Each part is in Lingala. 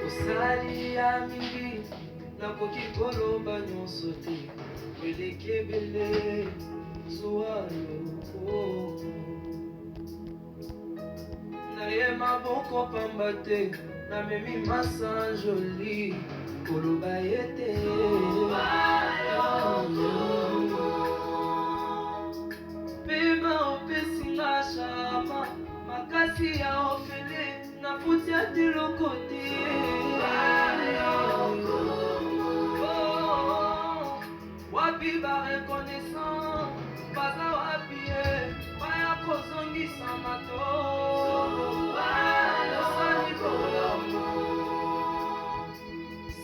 osali ya mingi nakoki koloba nyonso te eleki ebele zuwa loko naye maboko pamba te namemi masa joli koloba ye te pema opesinga shama makasi ya ofele nafuti ati loko te wapi barekonaissant baza wapi ye baya kozongisa mato osali bolamu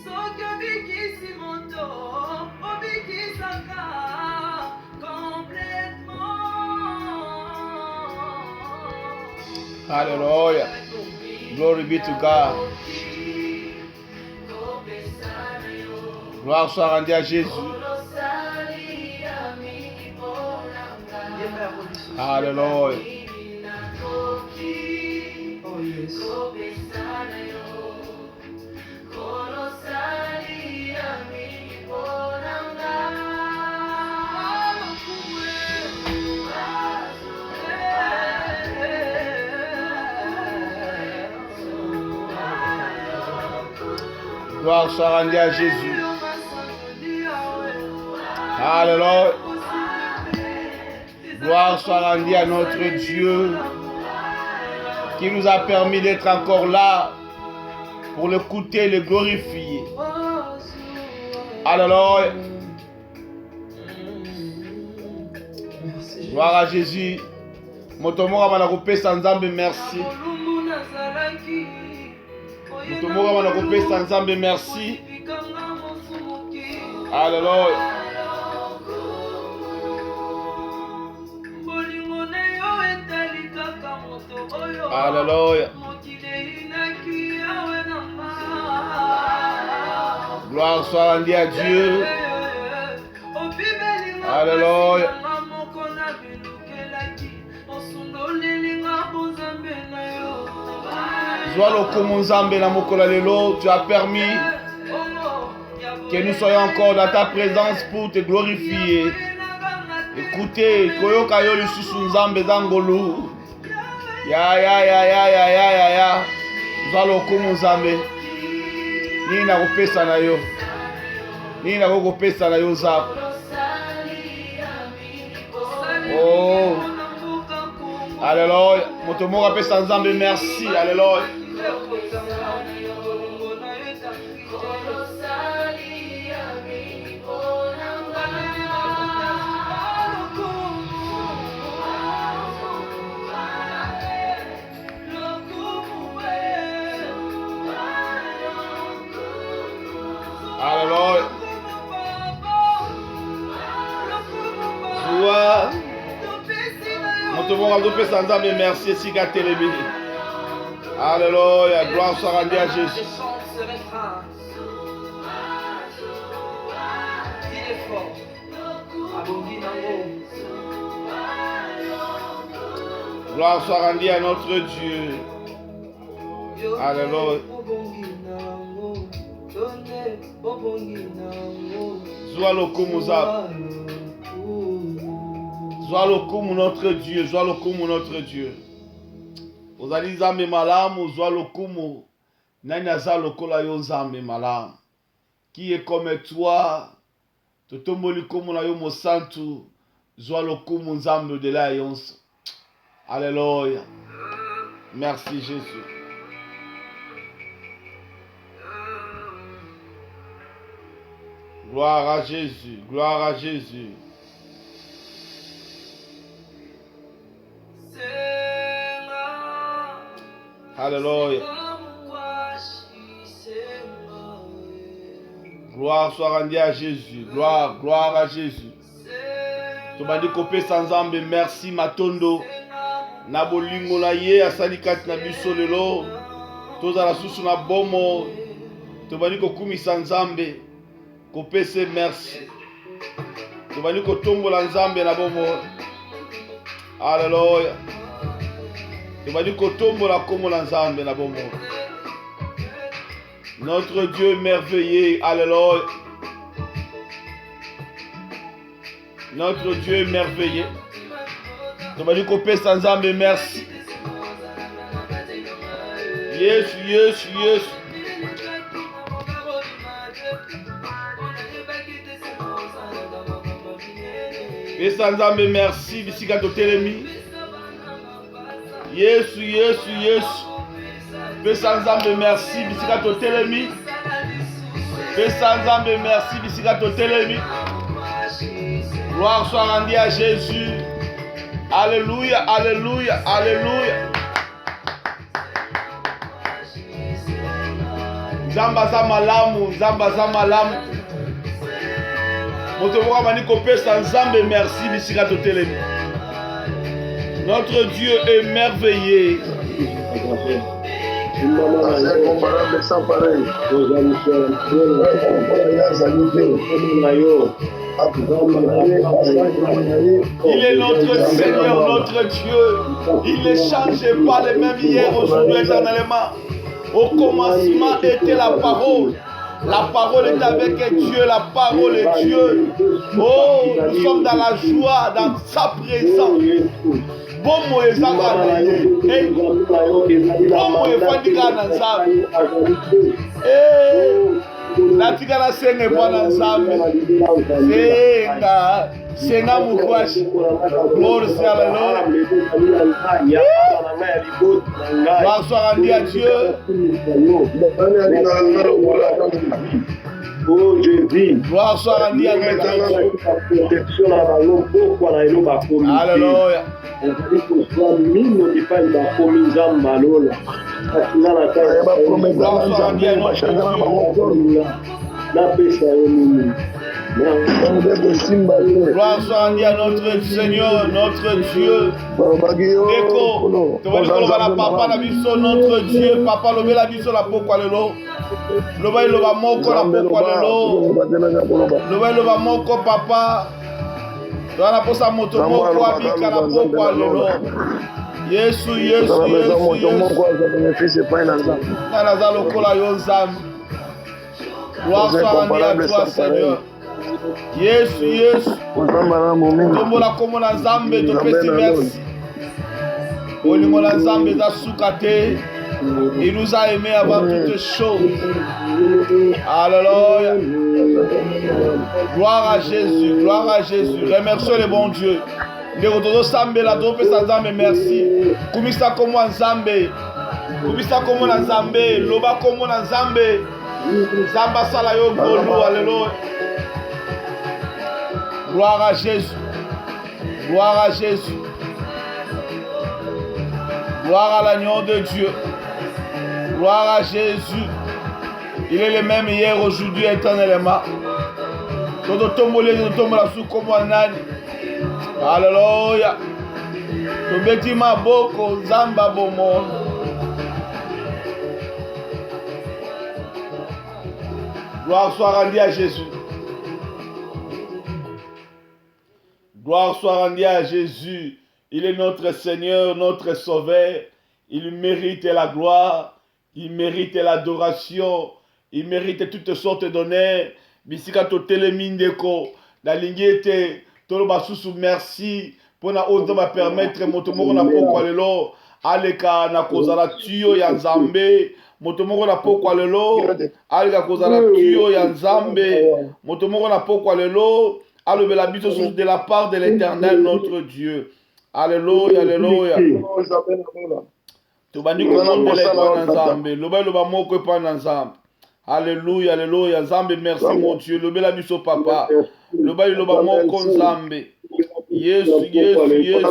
soki obikisi moto obikisaka complètement. Hallelujah. Glory be to God. Gloire soit rendue à Jésus. Hallelujah. Oh yes. Gloire soit rendue à Jésus. Alléluia. Gloire soit rendue à notre Dieu qui nous a permis d'être encore là pour l'écouter et le glorifier. Alléluia. Gloire à Jésus. Motomora manakopé sans Zambé, merci. Motomora manakopé sans Zambé, merci. Alléluia. Alléluia. Gloire soit rendue à Dieu. Alléluia. Tu as permis que nous soyons encore dans ta présence pour te glorifier. Écoutez, koyoka yo lisusu nzambe zangolu. Ya. Zwalo komu nzambe. Nini na kopesa na yo. Nini na kopesa na yo zako. Oh. Alléluia. Motomora pesa nzambe merci. Alléluia. Alléluia. Joie. Motomora pesa nzambe merci sika telemi. Alléluia. Gloire soit rendue à Jésus. Gloire soit rendue à notre Dieu. Alléluia. Sois le comme notre Dieu. Sois le comme notre Dieu. Vous allez zambe malamu. Sois le comme. Nani aza lokola yo zambe malamu. Qui est comme toi. Totomboli comme na yo mosantu. Sois le comme nzambe de la yonso. Alléluia. Merci Jésus. Gloire à Jésus. Gloire à Jésus. Alléluia. Gloire soit rendue à Jésus. Gloire à Jésus. Tobandi kopé sans Nzambe merci matondo. Na bolingo na ye asali kati na biso lelo. Tozala susu na bomo. Tobandi kokumisa Nzambe. Kopese merci. Tobandi kotombola Nzambe na bomo. Alléluia. Tobandi kotombola kombo na Nzambe na bomo. Notre Dieu merveilleux. Alléluia. Notre Dieu merveilleux. Tu vas dire qu'on peut sans âme, merci. Yes, yes, yes. Et sans âme, merci. Bisika to telemi. Yes, yes, yes. Et sans âme, merci. Bisika to telemi. Et sans âme, merci. Bisika to telemi. Gloire soit rendue à Jésus. Alléluia, alléluia, alléluia. Zamba malamu, zamba malamu. Moto moko mani kopé sans zambe merci bisika totelemi. Notre Dieu est merveilleux. Il est notre Seigneur, notre Dieu. Il ne change pas les mêmes hier, aujourd'hui, éternellement. Au commencement était la parole. La parole est avec Dieu, la parole est Dieu. Oh, nous sommes dans la joie, dans sa présence. Bon mot est ça, bon mot est fandika dans ça. La tigana senge pas dans ça. Senga mukwashi. Gloire soit à l'Éternel. Gloire soit rendue à Dieu. Oh Jésus, gloire soit rendue à notre Dieu. Alléluia. Gloire soit rendue à notre Seigneur, notre Dieu. Eko, tu vas dire que papa la biso notre Dieu, papa le la biso la pourquoi le lo. Le bail le va moko la pourquoi le lo. Le bail le va moko papa. Tu vas la posa moto moko abika la pourquoi le lo. Yesu, Yesu, Yesu. Nana lokola yo nzambe. Gloire soit rendue à toi, Seigneur. Yesu, Yesu. Tombola komo na nzambe topesi merci. Olingo na nzambe za sukate. Il nous a aimés avant toutes choses. Alléluia. Gloire à Jésus, gloire à Jésus. Remercions le bon Dieu. Ndeko tozo sambela topesa nzambe merci. Kumisa komo nzambe. Kumisa komo na nzambe, loba komo na nzambe. Zamba sala yo golu, alléluia. Gloire à Jésus. Gloire à Jésus. Gloire à l'agneau de Dieu. Gloire à Jésus. Il est le même hier, aujourd'hui, éternellement. Todo tombole, todo tombola sous comme un âne. Alléluia. Tobeti maboko, zamba bomon. Gloire soit rendue à Jésus. Gloire soit rendue à Jésus. Il est notre Seigneur, notre Sauveur. Il mérite la gloire. Il mérite l'adoration. Il mérite toutes sortes d'honneurs. Bisika to telemindeko. La lingete. Toloba susu merci. Pour na ozo ma permettre motomoko na pokwa lelo. Aleka na kozala tuyo ya nzambe. Motomoko na pokwa lelo. Aleka kozala tuyo ya nzambe. Motomoko na pokwa lelo. Alobela biso sous de la part de l'Éternel notre Dieu. Alléluia, alléluia. Tu vas dire que mon Dieu est pas ensemble. Loba moko pas ensemble. Alléluia, alléluia. Zambe merci mon Dieu. Loba biso papa. Loba moko ensemble. Yes, yes, yes.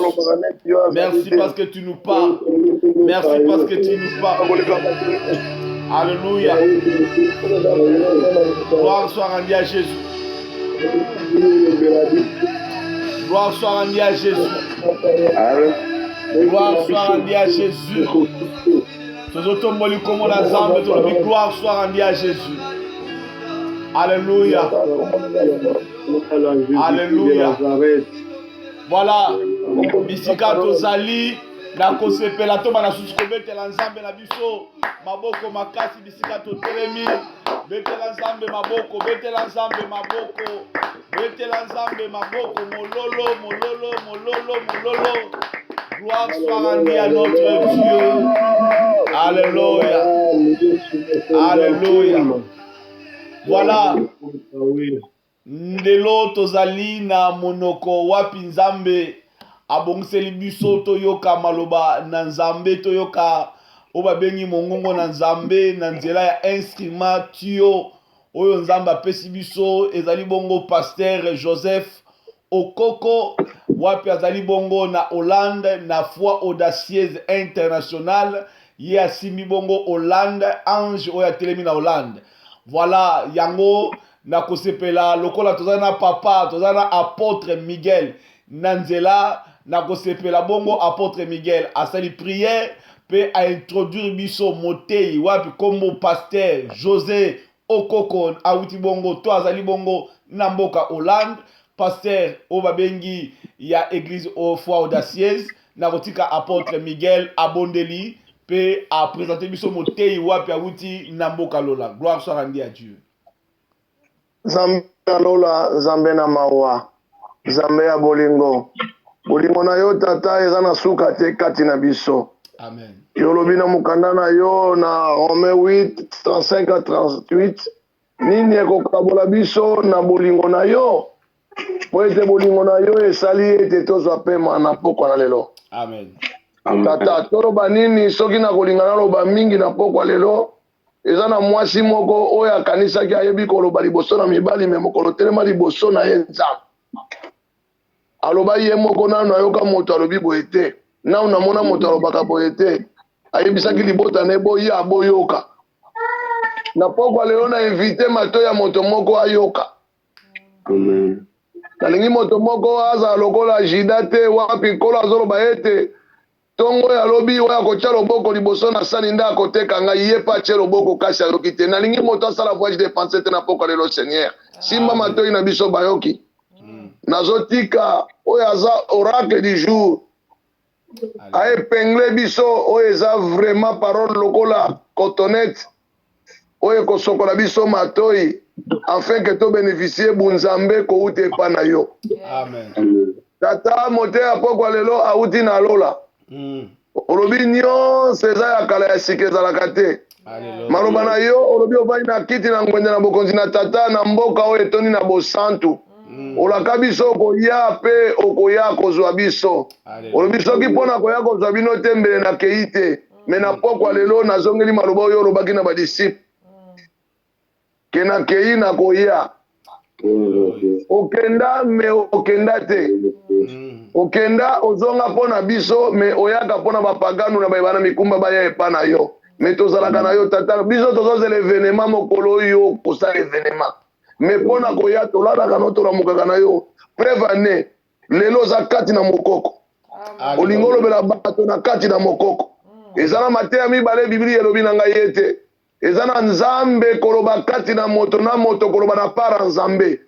Merci parce que tu nous parles. Merci parce que tu nous parles. Alléluia. Gloire soit rendue à Jésus. Gloire soit rendue à Jésus. Gloire soit rendue à Jésus. Gloire soit rendue à Jésus. Alléluia. Alléluia. Voilà. Bisika tozali. na kosepela to bana susu kobetela nzambe na biso maboko makasi bisika totelemi betela nzambe maboko betela nzambe maboko betela nzambe maboko mololo mololo mololo mololo. Gloire soit rendue à notre Dieu. Alléluia. Alléluia. Voilà. Ndelo tozali na monoko wapi nzambe abongiseli biso toyoka maloba na nzambe toyoka oba bengi mongongo na nzambe na nzela ya instrument tio oyo nzambe apesi biso ezali bongo Pasteur Joseph Okoko wapi azali bongo na Hollande na Foi Audacieuse Internationale ye asimbi bongo Hollande ange oyo atelemi na Hollande. Voilà yango na kosepela lokola tozana na papa tozana apôtre Miguel nanzela na kosepela bongo apôtre Miguel asali prière pe a introduire biso motei wapi kombo Pasteur José Okoko awuti bongo to azali bongo na mboka Hollande pasteur obabengi ya église au Foi Audacieuse na kotika apôtre Miguel abondeli pe a présenté biso motei wapi awuti na mboka lola. Gloire soit rendue à Dieu. Zambe na lola zambe na mawa zambe ya bolingo bolingo na yo tata eza na suka te kati na biso. Amen. Yolobi na mukanda na yo na Romain 8 35 à 38 nini ekokabola biso na bolingo na yo po ete bolingo na yo esali ete tozwa pema na pokwa na lelo. Amen. Tata toloba nini soki na kolingana loba mingi na pokwa lelo eza na mwasi moko oyo akanisaki ayebi koloba liboso na mibali me mokolo telema liboso na ye nzambe aloba ye moko nano ayoka moto alobi boye te nao namona moto alobaka boye te ayebisaki libota na ye boye aboyoka na pokwa lelo na invite mato ya moto moko ayoka. Amen. Nalingi moto moko aza lokola jida te wapi nkolo azoloba ete tongo ya lobi oya kotia loboko liboso na sani nda akoteka ngai ye pa atie loboko kasi ayoki te. Nalingi moto asala voyage de pensée te na pokwa lelo Seigneur simba matoi na biso bayoki nazotika oyo aza oracle du jour aepengle biso oyo eza vraiment parole lokola cotonete oyo kosokola biso matoi afin que to bénéficier bunzambe kouta epa na yo. Amen. Tata mote ya pokwa lelo auti na lola olobi nyonso eza ya kala ya sika ezalaka te maloba na yo olobi ovandi na kiti na ngwende na bokonzi na tata na mboka oyo etoni na bosantu olaka biso okoya mpe okoya kozwa biso olobi soki mpo na koya kozwa bino te mbele nakei te me na pokwa lelo nazongeli maloba oyo olobaki na badisiple ke nakei na koya okenda me okenda te okenda ozonga mpo na biso me oyaka mpo na bapagano na bayebana mikumba baya epa na yo me tozalaka na yo tata biso tozozela evenema mokolo oyo kosala evenema me mpo na koya tolalaka no tolamukaka na yo preuve ane lelo oza kati na mokoko olingi olobela bato na kati na mokoko eza na mateya mibale biblia elobi na ngai ete eza na nzambe koloba kati na moto koloba na para nzambe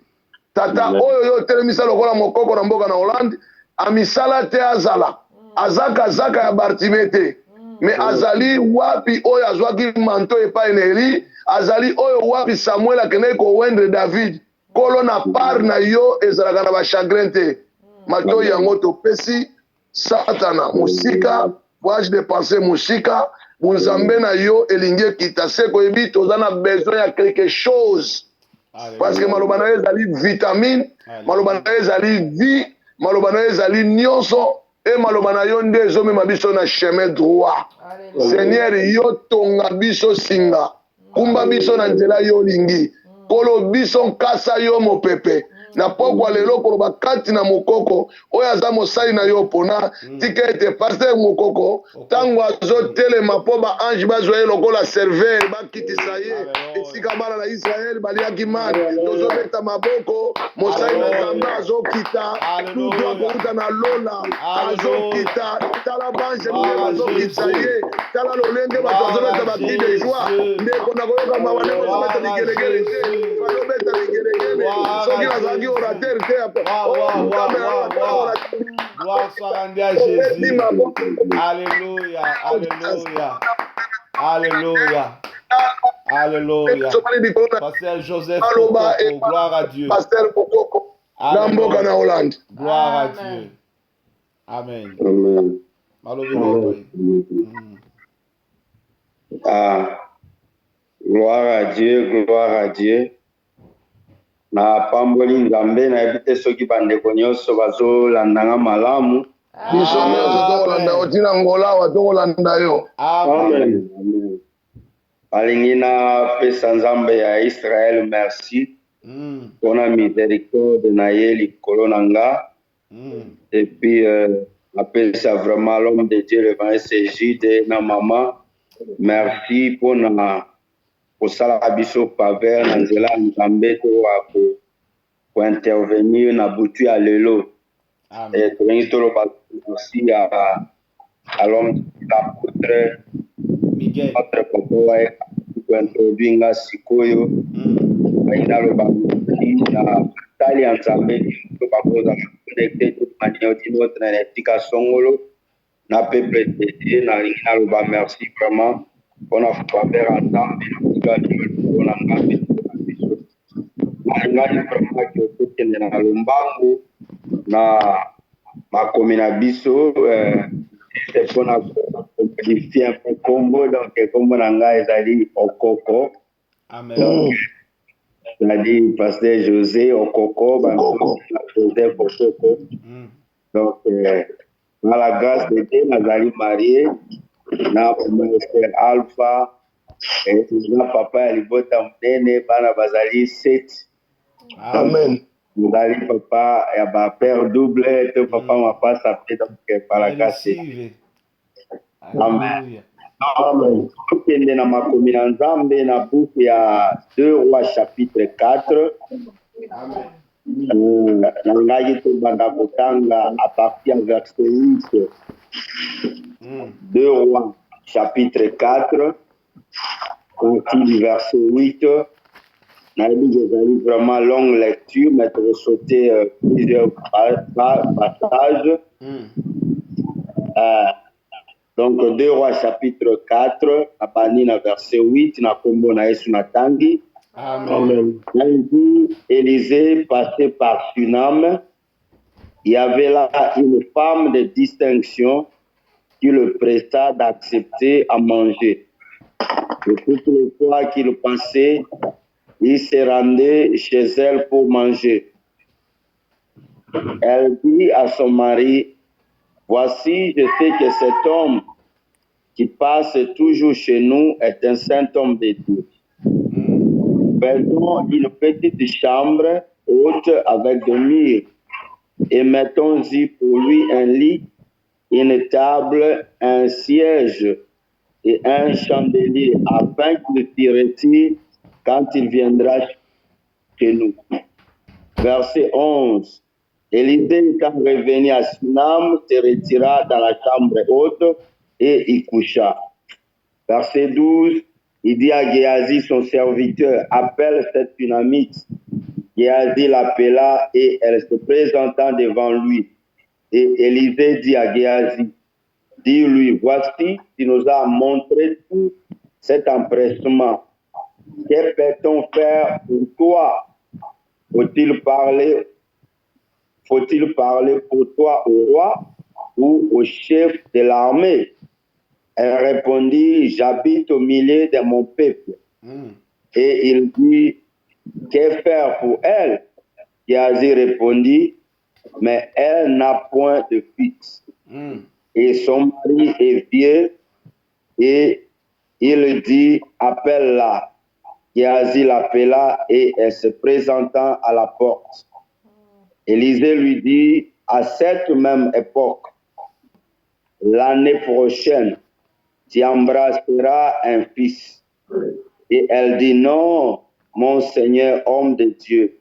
tata oyo yo telemisa lokola mokoko na mboka na Hollande amisala te azala azaka ya Bartime te me azali wapi oyo azwaki manto epai na Eli azali oyo wapi Samuel akendeki kowendre David kolo na par na yo ezalaka na bachagrin te matoi yango topesi satana musika voyage de pensée musika bunzambe na yo elingi ekita se koyebi toza na besoin ya quelque chose parce que maloba na yo ezali vitamine maloba na yo ezali vie maloba na yo ezali nyonso e maloba na yo nde ezomema biso na chemin droit. Seigneur yo tonga biso singa kumba biso na nzela yo olingi kolo biso nkasa yo mopepe na pokwa lelo koloba kati na mokoko oyo aza mosali na yo mpona tika ete paster mokoko ntango azotelema mpo baange bazwa ye lokola serveur bakitisa ye esika bana na Israele baliaki mani tozobeta maboko mosali na nzambe azokita tutu akouta na lola azokita tala bange mine bazokitisa ye tala lolenge bato azobeta bakri de joi ndeko na koyoka mawa ndeko azobeta ligelegele te bazobeta ligelegele soki nazalaki orateur te Gloire soit rendue à Jésus. Alléluia, alléluia, alléluia, alléluia. Pasteur Joseph Kokoko, gloire à Dieu. Pasteur Kokoko, Namboka na Hollande. Gloire à Dieu. Amen. Amen. Malheureusement. Gloire à Dieu, gloire à Dieu. Na pamboli nzambe na ebite soki bandeko nyonso bazolandanga malamu. Biso nyonso tokolanda yo tina ngola wa tokolanda yo. Amen. Amen. Balingi napesa nzambe ya Israël merci mpona miséricorde na ye likolo na nga. Et puis napesa vraiment l'homme de Dieu le vent Ségide na mama merci mpona kosala biso faveur na nzela ya nzambe towa kointervenir na butu ya lelo. Tolingi toloba merci à l'homme de l'apôtre Miguel. notre papa waye kointroduire nga sikoyo bayi naloba na tali ya nzambe to bakozala connecté toute manière d'une autre na etika songolo na peuple de Dieu nalingi naloba merci vraiment mpona faveur ya nzambe na butu ya lelo na nga mpe biso nalingani vraiment ke tokende na lombangu na makomi na biso c'est mpona kodifie un peu kombo donc kombo na ngai ezali okoko. Amen. C'est-à-dire pasteur José Okoko, Joseph Okoko. Donc dans la grâce de Dieu nazali marié na frère Alpha et na papa ya libota monene bana bazali 7. Amen. Nazali papa ya ba père double to papa mapasa pe donc par la grâce de Dieu. Amen. Amen. Tokende na makomi na nzambe na buku ya 2 Rois chapitre 4. Na ngai tobanda kotanga à partir du verset 8. 2 Rois chapitre 4, partir du verset 8. J'ai vraiment longue lecture, mais je vais sauter plusieurs passages. Donc 2 Rois chapitre 4, à Banina verset 8, na kombo na Yesu na tangi. Amen. Élisée passait par Sunam. Il y avait là une femme de distinction qui le pressa d'accepter à manger. Et toutes les fois qu'il passait, il se rendait chez elle pour manger. Elle dit à son mari, voici, je sais que cet homme qui passe toujours chez nous est un saint homme de Dieu. Faisons une petite chambre haute avec des murs et mettons-y pour lui un lit, une table, un siège et un chandelier afin qu'il s'y retire quand il viendra chez nous. Verset 11. Élisée, étant revenu à Sunam, se retira dans la chambre haute et y coucha. Verset 12. Il dit à Géasi, son serviteur, appelle cette Sunamite. Géasi l'appela et elle se présenta devant lui. Et Élisée dit à Géasi, dis-lui, voici, tu nous as montré tout cet empressement. Que peut-on faire pour toi? Faut-il parler pour toi au roi ou au chef de l'armée? Elle répondit, j'habite au milieu de mon peuple. Et il dit, que faire pour elle? Géasi répondit, mais elle n'a point de fils. Et son mari est vieux, et il dit, appelle-la. Géasi l'appela et elle se présenta à la porte. Élisée lui dit, à cette même époque, l'année prochaine, tu embrasseras un fils. Et elle dit, non, mon Seigneur, homme de Dieu,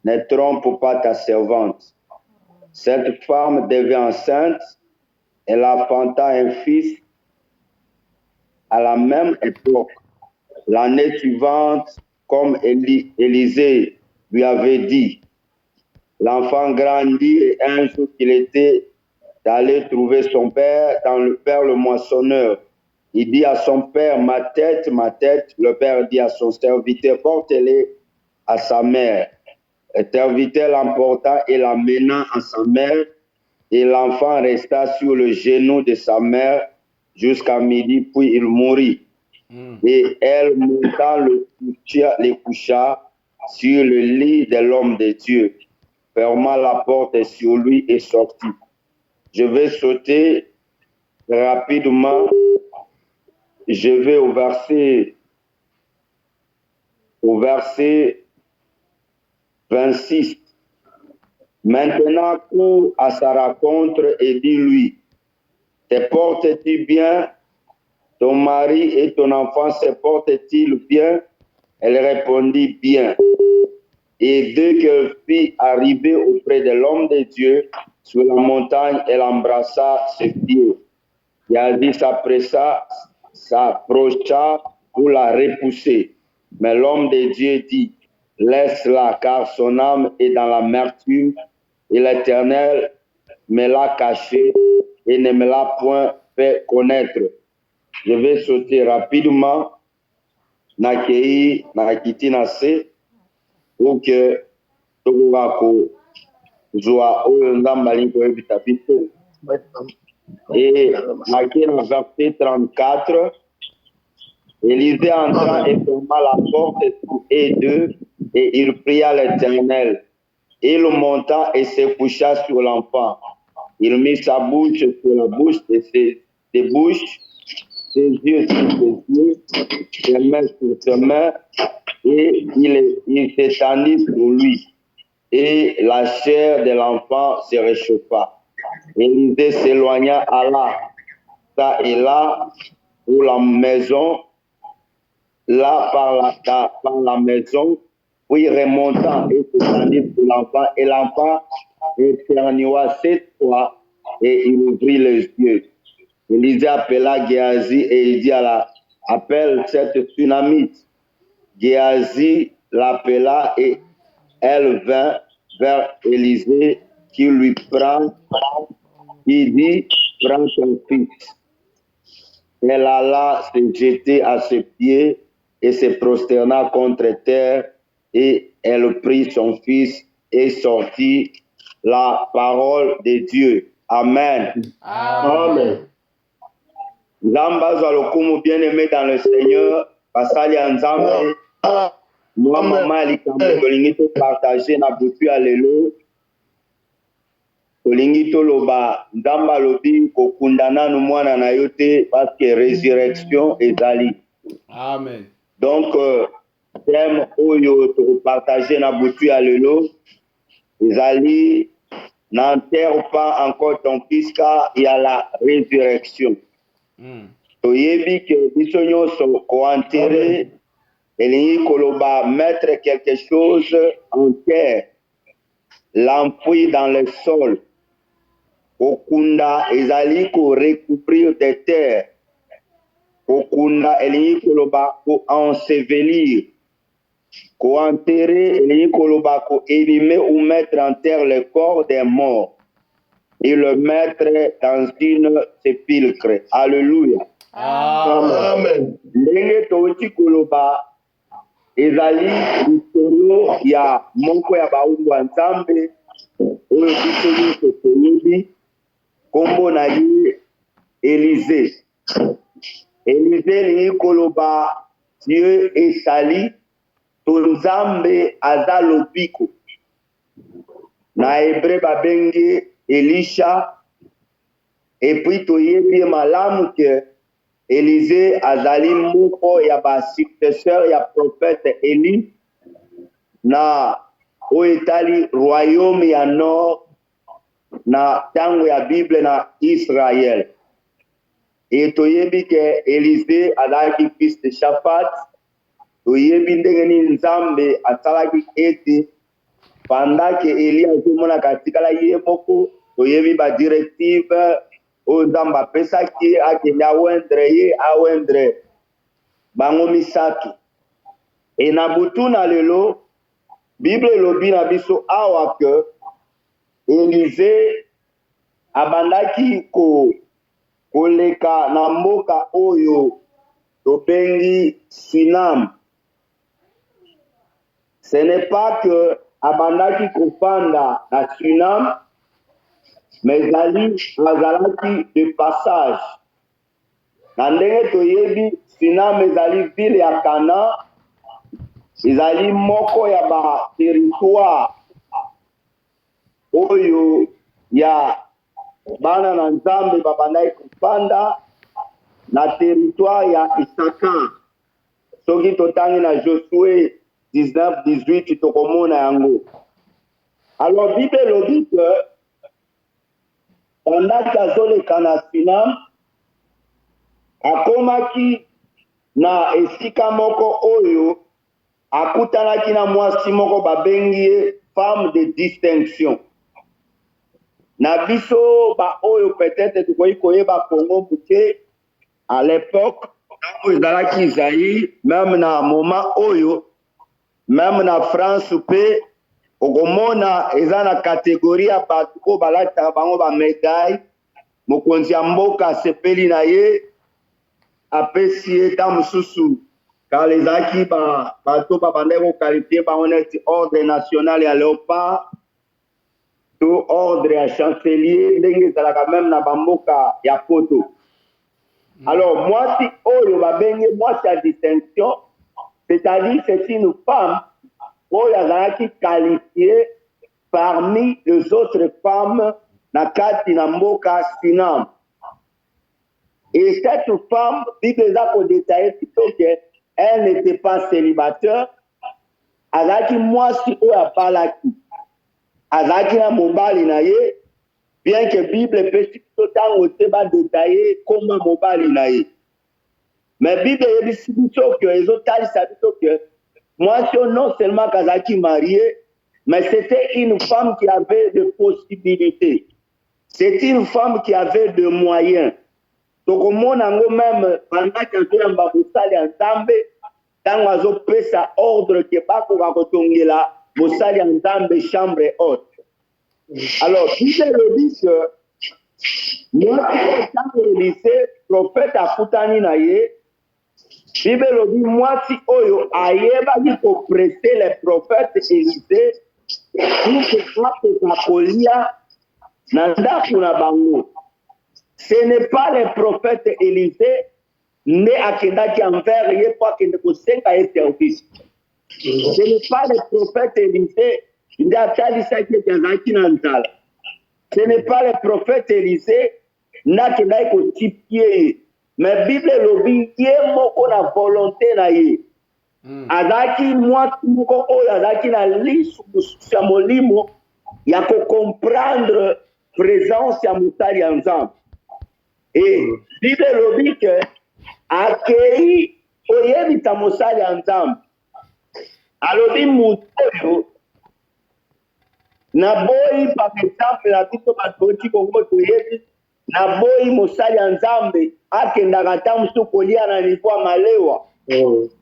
ne trompe pas ta servante. Cette femme devient enceinte, elle enfanta un fils à la même époque. L'année suivante, comme Élisée lui avait dit, l'enfant grandit et un jour qu'il était d'aller trouver son père vers le moissonneur. Il dit à son père, ma tête, ma tête. Le père dit à son serviteur, porte-les à sa mère. Le serviteur l'emporta et l'amena à sa mère, et l'enfant resta sur le genou de sa mère jusqu'à midi, puis il mourut. Et elle monta les coucha sur le lit de l'homme de Dieu, ferma la porte sur lui et sortit. Je vais sauter rapidement. Je vais au verset 26. Maintenant, cours à sa rencontre et dis-lui, te portes-tu bien? Ton mari et ton enfant se portent-ils bien? Elle répondit bien. Et dès qu'elle fut arrivée auprès de l'homme de Dieu, sur la montagne, elle embrassa ses pieds. Géasi s'approcha pour la repousser. Mais l'homme de Dieu dit, laisse-la, car son âme est dans l'amertume, et l'Éternel me l'a cachée et ne me l'a point fait connaître. Je vais sauter rapidement nakei nakiti nase pour que tokoko zwa oyo nzambe alingi koyebisa biso. Et nakei na verset 34, Élisée entra et ferma la porte sur eux deux, et il pria l'Éternel. Il monta et se coucha sur l'enfant. Il mit sa bouche sur la bouche de ses bouches, ses yeux sur ses yeux, ses mains sur ses mains, et il s'étendit sur lui. Et la chair de l'enfant se réchauffa. Élisée s'éloigna, alla ça et là pour la maison, là par la maison, puis remontant et s'étendit sur l'enfant, et l'enfant éternua 7 fois, et il ouvrit les yeux. Élisée appela Géasi et il dit appelle cette Sunamite. Géasi l'appela et elle vint vers Élisée qui lui prend, il dit, prends ton fils. Elle alla se jeter à ses pieds et se prosterna contre terre, et elle prit son fils et sortit. La parole de Dieu. Amen. Amen. Nzamba Zalokumu, bien-aimé dans le Seigneur, Pasali Nzambe, moi, maman, likambo tolingi to partager na butu ya lelo, tolingi to loba, Nzamba lobi kokundana nu mwana na yo te, parce que résurrection ezali. Amen. Donc, thème oyo to partager na butu ya lelo, ezali, n'enterre pas encore ton fils car il y a la résurrection. Toyebi que biso nyonso ko enterrer elingi koloba mettre quelque chose en terre, l'enfouir dans le sol. Okunda ezali ko recouvrir de terre. Okunda elingi koloba ko ensevelir. Ko enterrer elingi koloba ko élimer ou mettre en terre le corps des morts et le mettre dans une sépulcre. Alléluia. Amen. Ndenge touti koloba ezali likolo ya moko ya baumbu Nzambe oyo biso nyonso toyebi kombo na ye Élisée. Élisée elingi koloba Dieu esali to Nzambe aza lobiko. Na hébreu babengi Elisha, et puis toyebi malamu ke Élisée azali moko ya ba successeur ya prophète Élie na oetali royaume ya nord na tango ya Bible na Israël. Et toyebi ke Élisée azalaki fils de Shaphat. Toyebi ndenge ni Nzambe asalaki ete pendant que Élie azomona katikala ye moko, toyebi ba directive o Nzambe apesaki akende awendre bango misato. E na butu na lelo Bible elobi na biso awa ke Élisée abandaki koleka na mboka oyo tobengi Suriname. Ce n'est pas que abandaki kofanda na Suriname, mais azalaki de passage. Na ndenge toyebi Suriname ezali ville ya Kana, ezali moko ya ba territoire oyo ya bana na Nzambe babandaki kofanda na territoire ya Isaka. Soki totangi na Josué 19-18 tokomona yango. Alors Bible elobi que pendant azoleka na Suriname akomaki na esika moko oyo akutanaki na mwasi moko babengi ye femme de distinction. Na biso ba oyo peut-être tukoki koyeba Congo muke à l'époque oyo ezalaki Zaïre, même na moment oyo, même na France pe okomona eza na catégorie ya bato oyo balataka bango ba médaille. Mokonzi ya mboka asepeli na ye apesi ye ta mosusu kala ezalaki bato babandaki kokalifie bango neti ordre national ya léopard to ordre ya chancelier ndenge ezalaka même na bamboka ya poto. Alors mwasi oyo babenge mwasi ya distinction, c'est-à-dire c'est une femme oyo azalaki qualifiée parmi les autres femmes na kati na mboka Suriname. Et cette femme, Bible eza ko détailler plutôt qu'elle n'était pas célibataire, azalaki mwasi oyo apalaki, azalaki na mobali na ye, bien que Bible epesi plutôt ntango te ba détailler comment mobali na ye. Mais Bible yebisi biso que ezotalisa biso que mwasi oyo non seulement kazalaki marié, mais c'était une femme qui avait de possibilités. C'est une femme qui avait de moyens. Tokomona ngo même pendant azoyamba mosali ya Nzambe, ntango azopesa ordre ke bakoka kotongela mosali ya Nzambe chambre haute. Alors, Bible elobi que mwasi ntango Élysée prophète akutani na ye, Bible elobi mwasi oyo ayebaki kopresse les prophètes Élysée pour que apesa kolia na ndako na bango. Ce n'est pas le prophète Élysée né akendaki envers ye po akende kosenga ye service. Ce n'est pas le prophète Élysée nde atalisaki ete azalaki na nzala. Ce n'est pas le prophète Élysée nde akendaki kotipie ye. Mais Bible elobi ye moko na volonté na ye. Azalaki mwasi moko oyo azalaki na lisu mosusu ya molimo ya kocomprendre présence ya mosali ya Nzambe. Et Bible elobi ke akei oyebisa mosali ya Nzambe. Alobi mutu oyo naboyi par exemple na biso bato oti Kongo toyebi naboyi mosali ya Nzambe akendaka ta mosusu kolia na niveau ya malewa.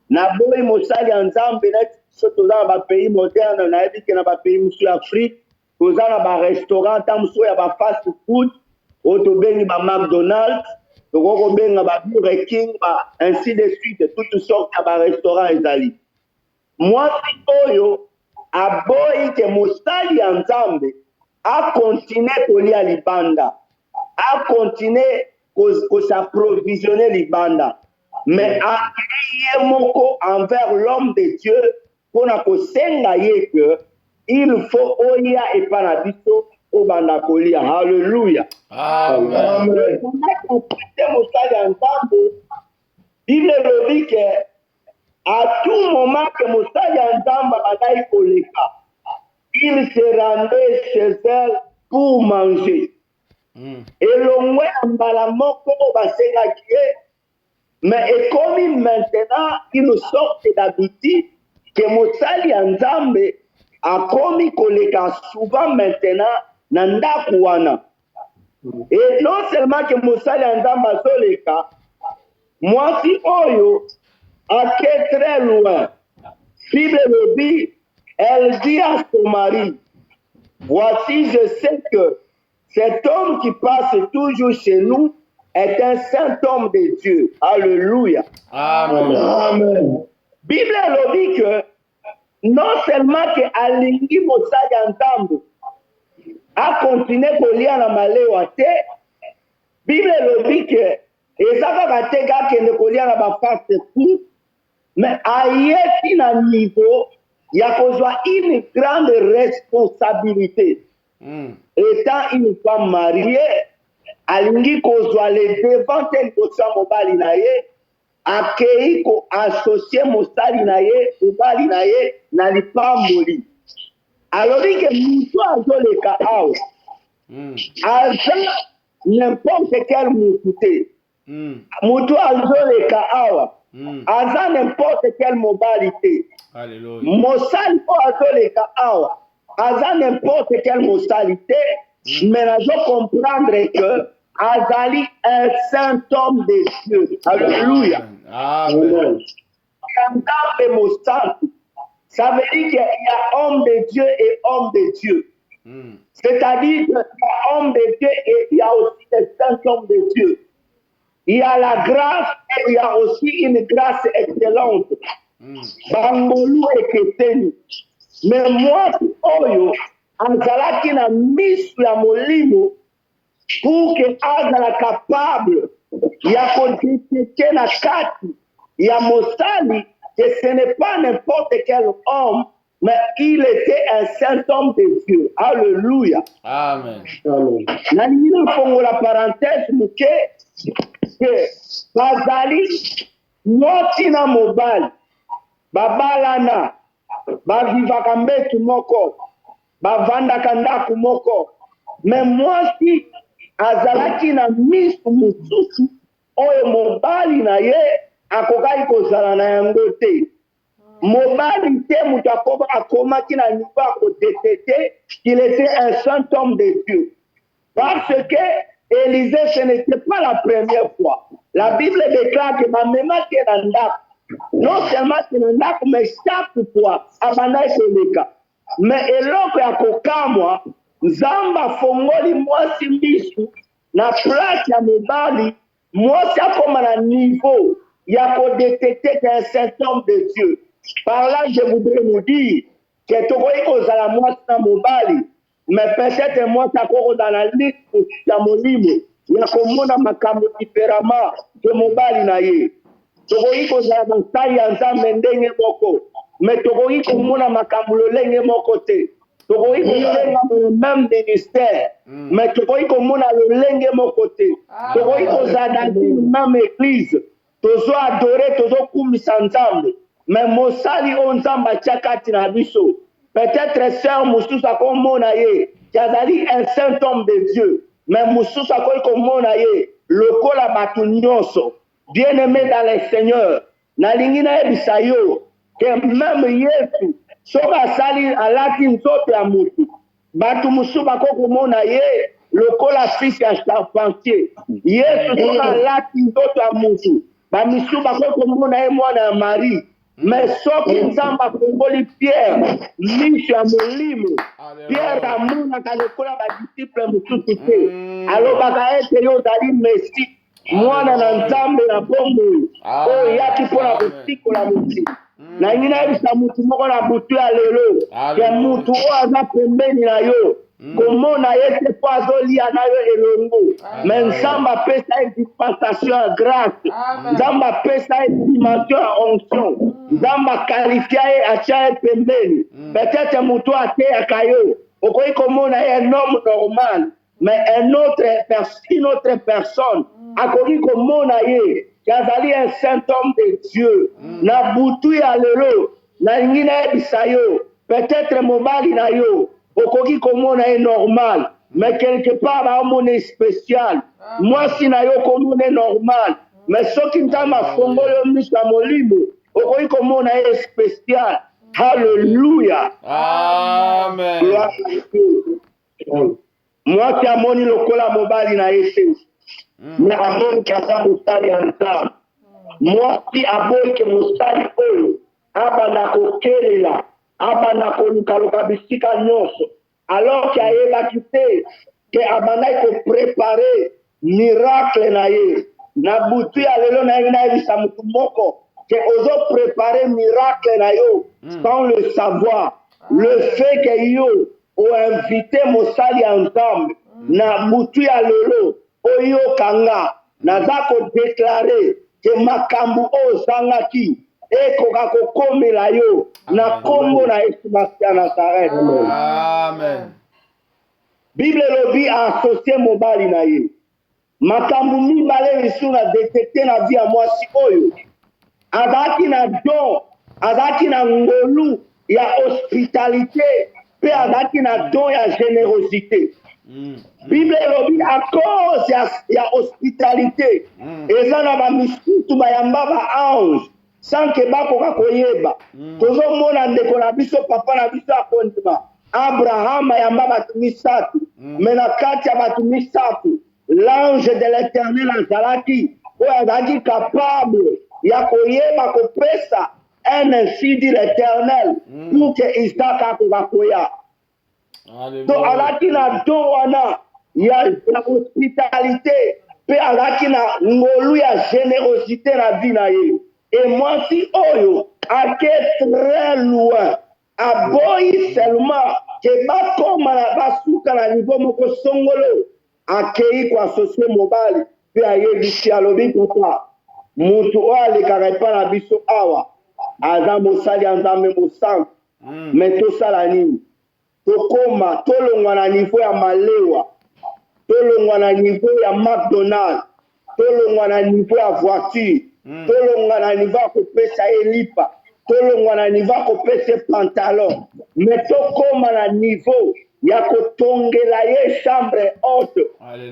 Naboyi mosali ya Nzambe neti biso toza na bapays moderne nayebi ke na bapays mosusu ya Afrique toza na barestaurant ta mosusu ya bafast food oyo tobengi ba McDonald's, tokoki kobenga ba Burger King, ainsi de suite, toutes sortes ya barestaurant ezali. Mwasi oyo aboyi ke mosali ya Nzambe akontinue kolia libanda, akontinue kosaprovisionne libanda, mais akei ye moko envers l'homme de Dieu mpona kosenga ye ke il faut oya epa na biso obanda kolia. Hallelujah. Amen. Mosali ya Nzambe, Bible elobi ke à tout moment que mosali ya Nzambe abandaki koleka, il se rendait chez elle pour manger. Elongwe ya mbala moko basengaki ye, mais ekomi maintenant une sorte d'habitude que mosali ya Nzambe akomi koleka souvent maintenant na ndako wana. Et non seulement que mosali ya Nzambe azoleka, mwasi oyo ake très loin. Bible le dit, elle dit à son mari, voici je sais que cet homme qui passe toujours chez nous est un saint homme de Dieu. Alléluia. Amen. Amen. Bible elobi que non seulement que alingi mosali ya nzambe akontinue kolia na malewa te, Bible elobi que eza kaka te kakende kolia na bafast food, mais ayeki na niveau ya kozwa une grande responsabilité. Étant une femme mariée, alingi kozwa le devant te liboso ya mobali na ye, akei ko associer mosali na ye mobali na ye na lipamboli. Alobi ke mutu azoleka awa aza n'importe quel mutu te. Mutu azoleka awa aza n'importe quel mobali te. Mosali po azoleka awa aza n'importe quel mosali te, mais nazo comprendre que azali un saint homme de Dieu. Alléluia. Amen. Nzambe mosali, ça veut dire qu'il y a homme de Dieu et homme de Dieu. C'est-à-dire qu'il y a homme de Dieu et il y a aussi des saints hommes de Dieu. Il y a la grâce et il y a aussi une grâce excellente. Bangolu eketeni. Mais moi, oyo, azalaki na misu ya molimo pour que azala capable ya kodetecter na kati ya mosali que ce n'est pas n'importe quel homme, mais il était un saint homme de Dieu. Alléluia. Amen. Nalingi na fongola parenthèse muke que bazali mwasi na mobali babalana bavivaka mbetu moko bavandaka ndako moko, mais mwasi azalaki na misu mosusu oyo mobali na ye akokaki kozala na yango te. Mobali te mutu akomaki na niveau ya kodetete qu'il était un saint homme de Dieu. Parce que Élisée, ce n'était pas la première fois. La Bible déclare que bamemaki na ndako. Non seulement c'est na ndako, mais chaque fois abandaki koleka. Mais eloko ya kokamwa Nzambe afongoli mwasi mbisu na place ya mobali, mwasi akoma na niveau ya kodetecter qu'un saint homme de Dieu. Par là, je voudrais nous dire que tokoki kozala mwasi na mobali, mais peut-être mwasi akoko dans la liste ya molimo ya komona makambo différemment que mobali na ye. Tokoki kozala mosali ya Nzambe ndenge moko, mais tokoki komona makambo lolenge moko te. Tokoki kosenga le même ministère, mais tokoki komona lolenge moko te. Tokoki kozala dans une même église, tozo adorer, tozo kumisa Nzambe, mais mosali o Nzambe atia kati na biso. Peut-être sœur mosusu akomona ye azali un saint homme de Dieu, mais mosusu akoki komona ye lokola bato nyonso. Bien-aimé dans le Seigneur, nalingi nayebisa yo que même Yesu soki asali alati nzoto ya mutu, bato mosusu bakoki komona ye lokola fils ya charpentier. Yesu soki alati nzoto ya mutu, bamisusu bakoki komona ye mwana ya Marie. Mais soki Nzambe afongoli Pierre miso ya molimo, Pierre amonaka lokola badisciple mosusu te, alobaka ete yo ozali Mesi, mwana na Nzambe na bomoi oyo eyaki mpona kosikola mokili. Nangi nayebisa mutu moko na butu ya lelo ke mutu oyo aza pembeni na yo komona ye te mpo azolia na yo elongo, mais Nzambe apesa ye dispensation ya grâce, Nzambe apesa ye dimension ya onction, Nzambe akalifia ye atia ye pembeni. Peut-être mutu ateyaka yo okoki komona ye un homme normal, mais une autre personne akoki komona ye azali un saint homme de Dieu. Na butu ya lelo nalingi nayebisa yo, peut-être mobali na yo okoki komona ye normal, mais quelque part baomona spécial. Mwasi na yo komona normal, mais soki Nzambe afongoli yo miso ya molimo okoki komona ye spécial. Alléluia. Amen. Mwasi amoni lokola mobali na ye te, mais amoni ke aza mosali ya Nzambe. Mwasi aboyi ke mosali oyo abanda kokelela, abanda kolukaluka bisika nyonso, alors ke ayebaki te ke abandaki koprepare miracle na ye na butu ya lelo na ye nayebisa motu moko ke ozoprepare miracle na yo sans le savoir. Le fait que yo oinvite mosali ya nzambe na butu ya lelo oyokanga naza kodeklare ke makambo oyo ozangaki ekoka kokomela yo na kombo na Yesu Masiya ya Nazareth. Amen. Bible elobi aasocie mobali na ye makambo mibale lisu na detekte na vi ya mwasi oyo azalaki na don, azalaki na ngolu ya hospitalité mpe azalaki na don ya générosité. Bible elobi à cause ya hospitalité eza na bamisusu bayamba baange sans ke bakoka koyeba. Tozomona ndeko na biso papa na biso akondima Abraham ayamba bato misato me na kati ya bato misato l'ange de l'éternel azalaki oyo azalaki capable ya koyeba kopesa un ainsi dit l'éternel pour que Isaac akoka koya. So azalaki na don wana ya hospitalité mpe azalaki na ngolu ya générosité na vie na ye. Et mwasi oyo ake très loin aboyi seulement ke bakoma na basuka na niveau moko songolo akei koasocie mobali mpe ayebisi alobi papa mutu oyo alekaka epai na biso awa aza mosali ya nzambe mosantu me tosala nini? Tokoma tolongwa na niveau ya malewa, tolongwa na niveau ya McDonald, tolongwa na niveau ya voiture, tolongwa na niveau ya kopesa ye lipa, tolongwa na niveau ya kopesa pantalon, me tokoma na niveau ya kotongela ye chambre haute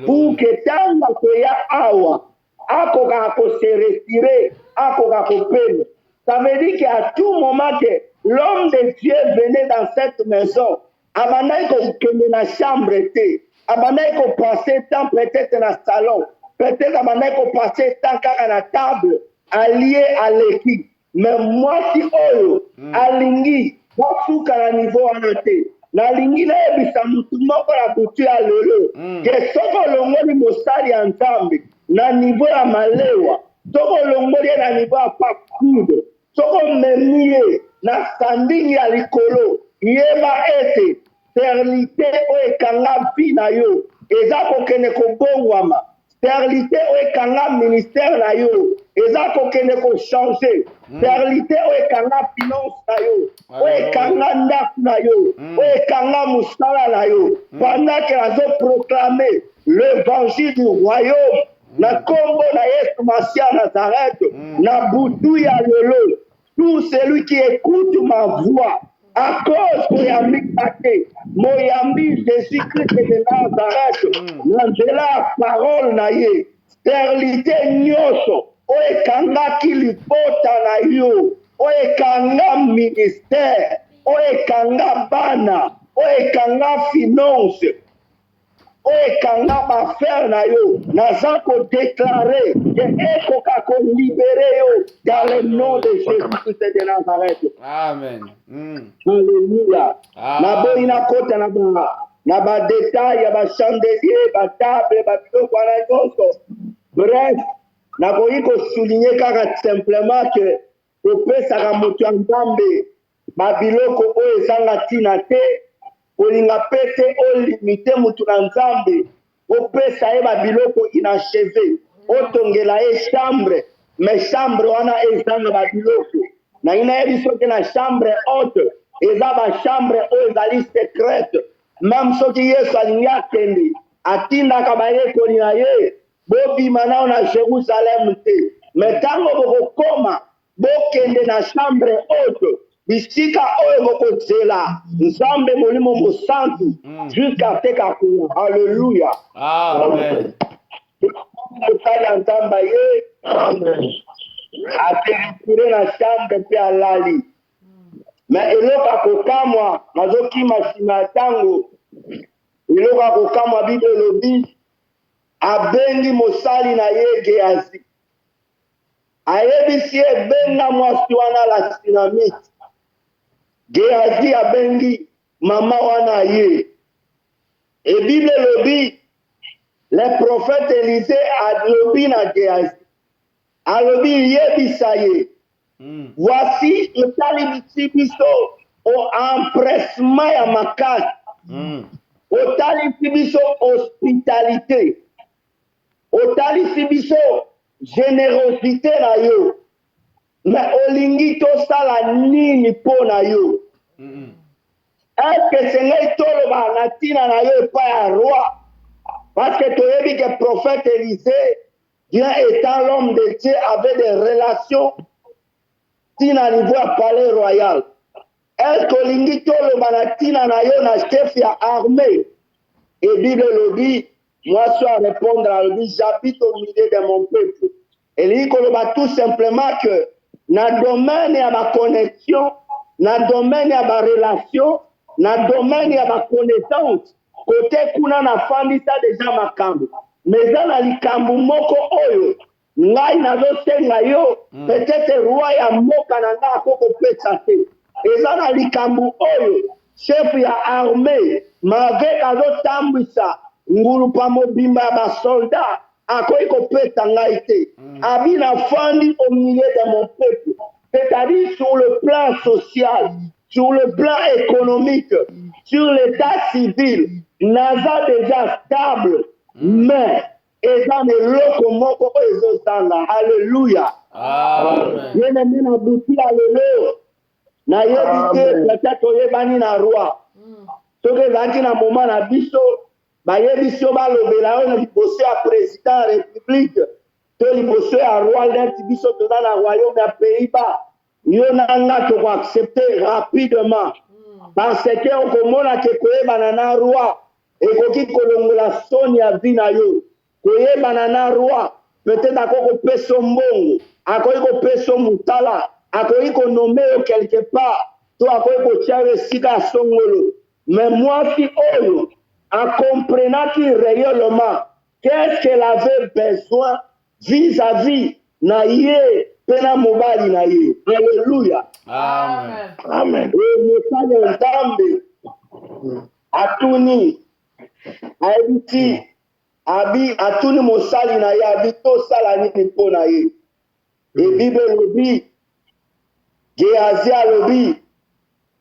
pour que ntango akoya awa akoka kose retirer, akoka kopema. Ça veut dire qu'à tout moment que l'homme de Dieu venait dans cette maison, abandai kokende na chambre te, abandai ko passer temps peut-être na salon, peut-être abandai ko passer temps kaka na table allié à l'équipe. Mais moi si oyo alingi basuka na niveau wana te, nalingi nayebisa mutu moko na butu ya lelo ke soko olongoli mosali ya nzambe na niveau ya malewa, soko olongoli ye na niveau ya pakude, soko omemi ye na standing ya likolo, yeba ete sterilité oyo ekanga vi na yo eza kokende kobongwama, sterilité oyo ekanga ministère na yo eza kokende kochange, sterilité oyo ekanga finance na yo, oyo ekanga ndako na yo, oyo ekanga mosala na yo, pendant que azoproclame l'évangile du royaume na kombo na Yesu Masiya ya Nazareth na butu ya lelo. Tout celui qui écoute ma voix, à cause Moyambi Kate, Moyambi Jésus-Christ de Nazareth, Nangela parole na ye, sterilité nyonso, oekanga kilipota na yo, oekanga ministère, oekanga bana, oekanga finance, oekanga bafere na yo, naza kodéclarer que ekoka kolibere yo dans le nom de Jésus-Christ de Nazareth. Amen. Alléluia. Naboyi nakota na ba détail ya ba chandelier, ba table, ba biloko wana nyonso. Bref, naboyi kosouligner kaka simplement que opesaka moto ya nzambe ba biloko oyo ezanga ntina te, olinga pete olimite mutu na nzambe opesa ye babiloko inacheve otongela ye chambre, me chambre wana ezanga babiloko na inayebi soki na chambre haute eza bachambre oyo ezali secrète. Même soki Yesu alingi akende atindaka bayekoli na ye bobima nao na Jérusalem te, me ntango bokokoma bokende na chambre haute bisika oyo bokozela nzambe molimo mosantu jusqu'à teka kuna. Alléluia. Amen. mosali ya nzambe ye ateritire na chambre mpe alali. Me eloko akokamwa nazokima nsima ya ntango, eloko akokamwa Bible elobi abengi mosali na ye Gehazi, ayebisi ye benga mwasi wana la Sunamite. Gehazi abengi mama wana ye Et Bible le dit, les prophètes Élisée a lobi na Géasi. A lobi yebisaye. Voici otali biso au empressement ya makasi. Otali biso hospitalité. Otali biso générosité na yo. Mais olingi tosala nini po na yo? Est-ce que c'est ngai toloba na tina na yo epai ya roi? Parce que toyebi que prophète Élisée, bien étant l'homme de Dieu, avait des relations tina niveau à palais royal. Est-ce que olingi toloba na tina na yo na chef ya armée? Et Bible le dit, moi je dois répondre à lui, j'habite au milieu de mon peuple. Et il dit tout simplement que dans le domaine de ma connexion, dans le domaine de ma relation, dans le domaine de ma connaissance, côté kuna na fandi ça déjà makambo. Mais dans la likambo moko oyo, ngai nazo senga yo, peut-être roi ya moka na nga akoko pesa te. Et dans la likambo oyo, chef ya armée, malgré azo tambisa, ngulu pa mobimba ya basoldat, akoki kopesa ngai te. Abi na fandi au milieu de mon peuple. C'est-à-dire sur le plan social, sur le plan économique, sur l'état civil, naza déjà stable, mais eza eloko moko oyo ezosala. Alléluia. Bien-aimé na buti ya lelo, nayebi te peut-être oyebani na roi. Soki ezalaki na moment na biso, bayebi so balobela oyo na liboso ya président ya république, to liboso ya roi neti biso toza na royaume ya Pays-Bas, yo na nga tokoaccepte rapidement. Parce que okomona ke koyebana na roi ekoki kolongola soni ya vi na yo. Koyebana na roi peut-être akoki kopesa mbongo, akoki kopesa mutala, akoki konome yo quelque part, to akoki kotia yo esika ya songolo. Mais mwasi oyo comprenaki réellement qu'est-ce qu'elle avait besoin vis-à-vis na ye pena mobali na ye. Alléluia. Amen. Amen. Et mosali nzambe atuni ayebiti abi atuni mosali na ye abi tosala nini mpo na ye. Et Bible lobi Géasi alobi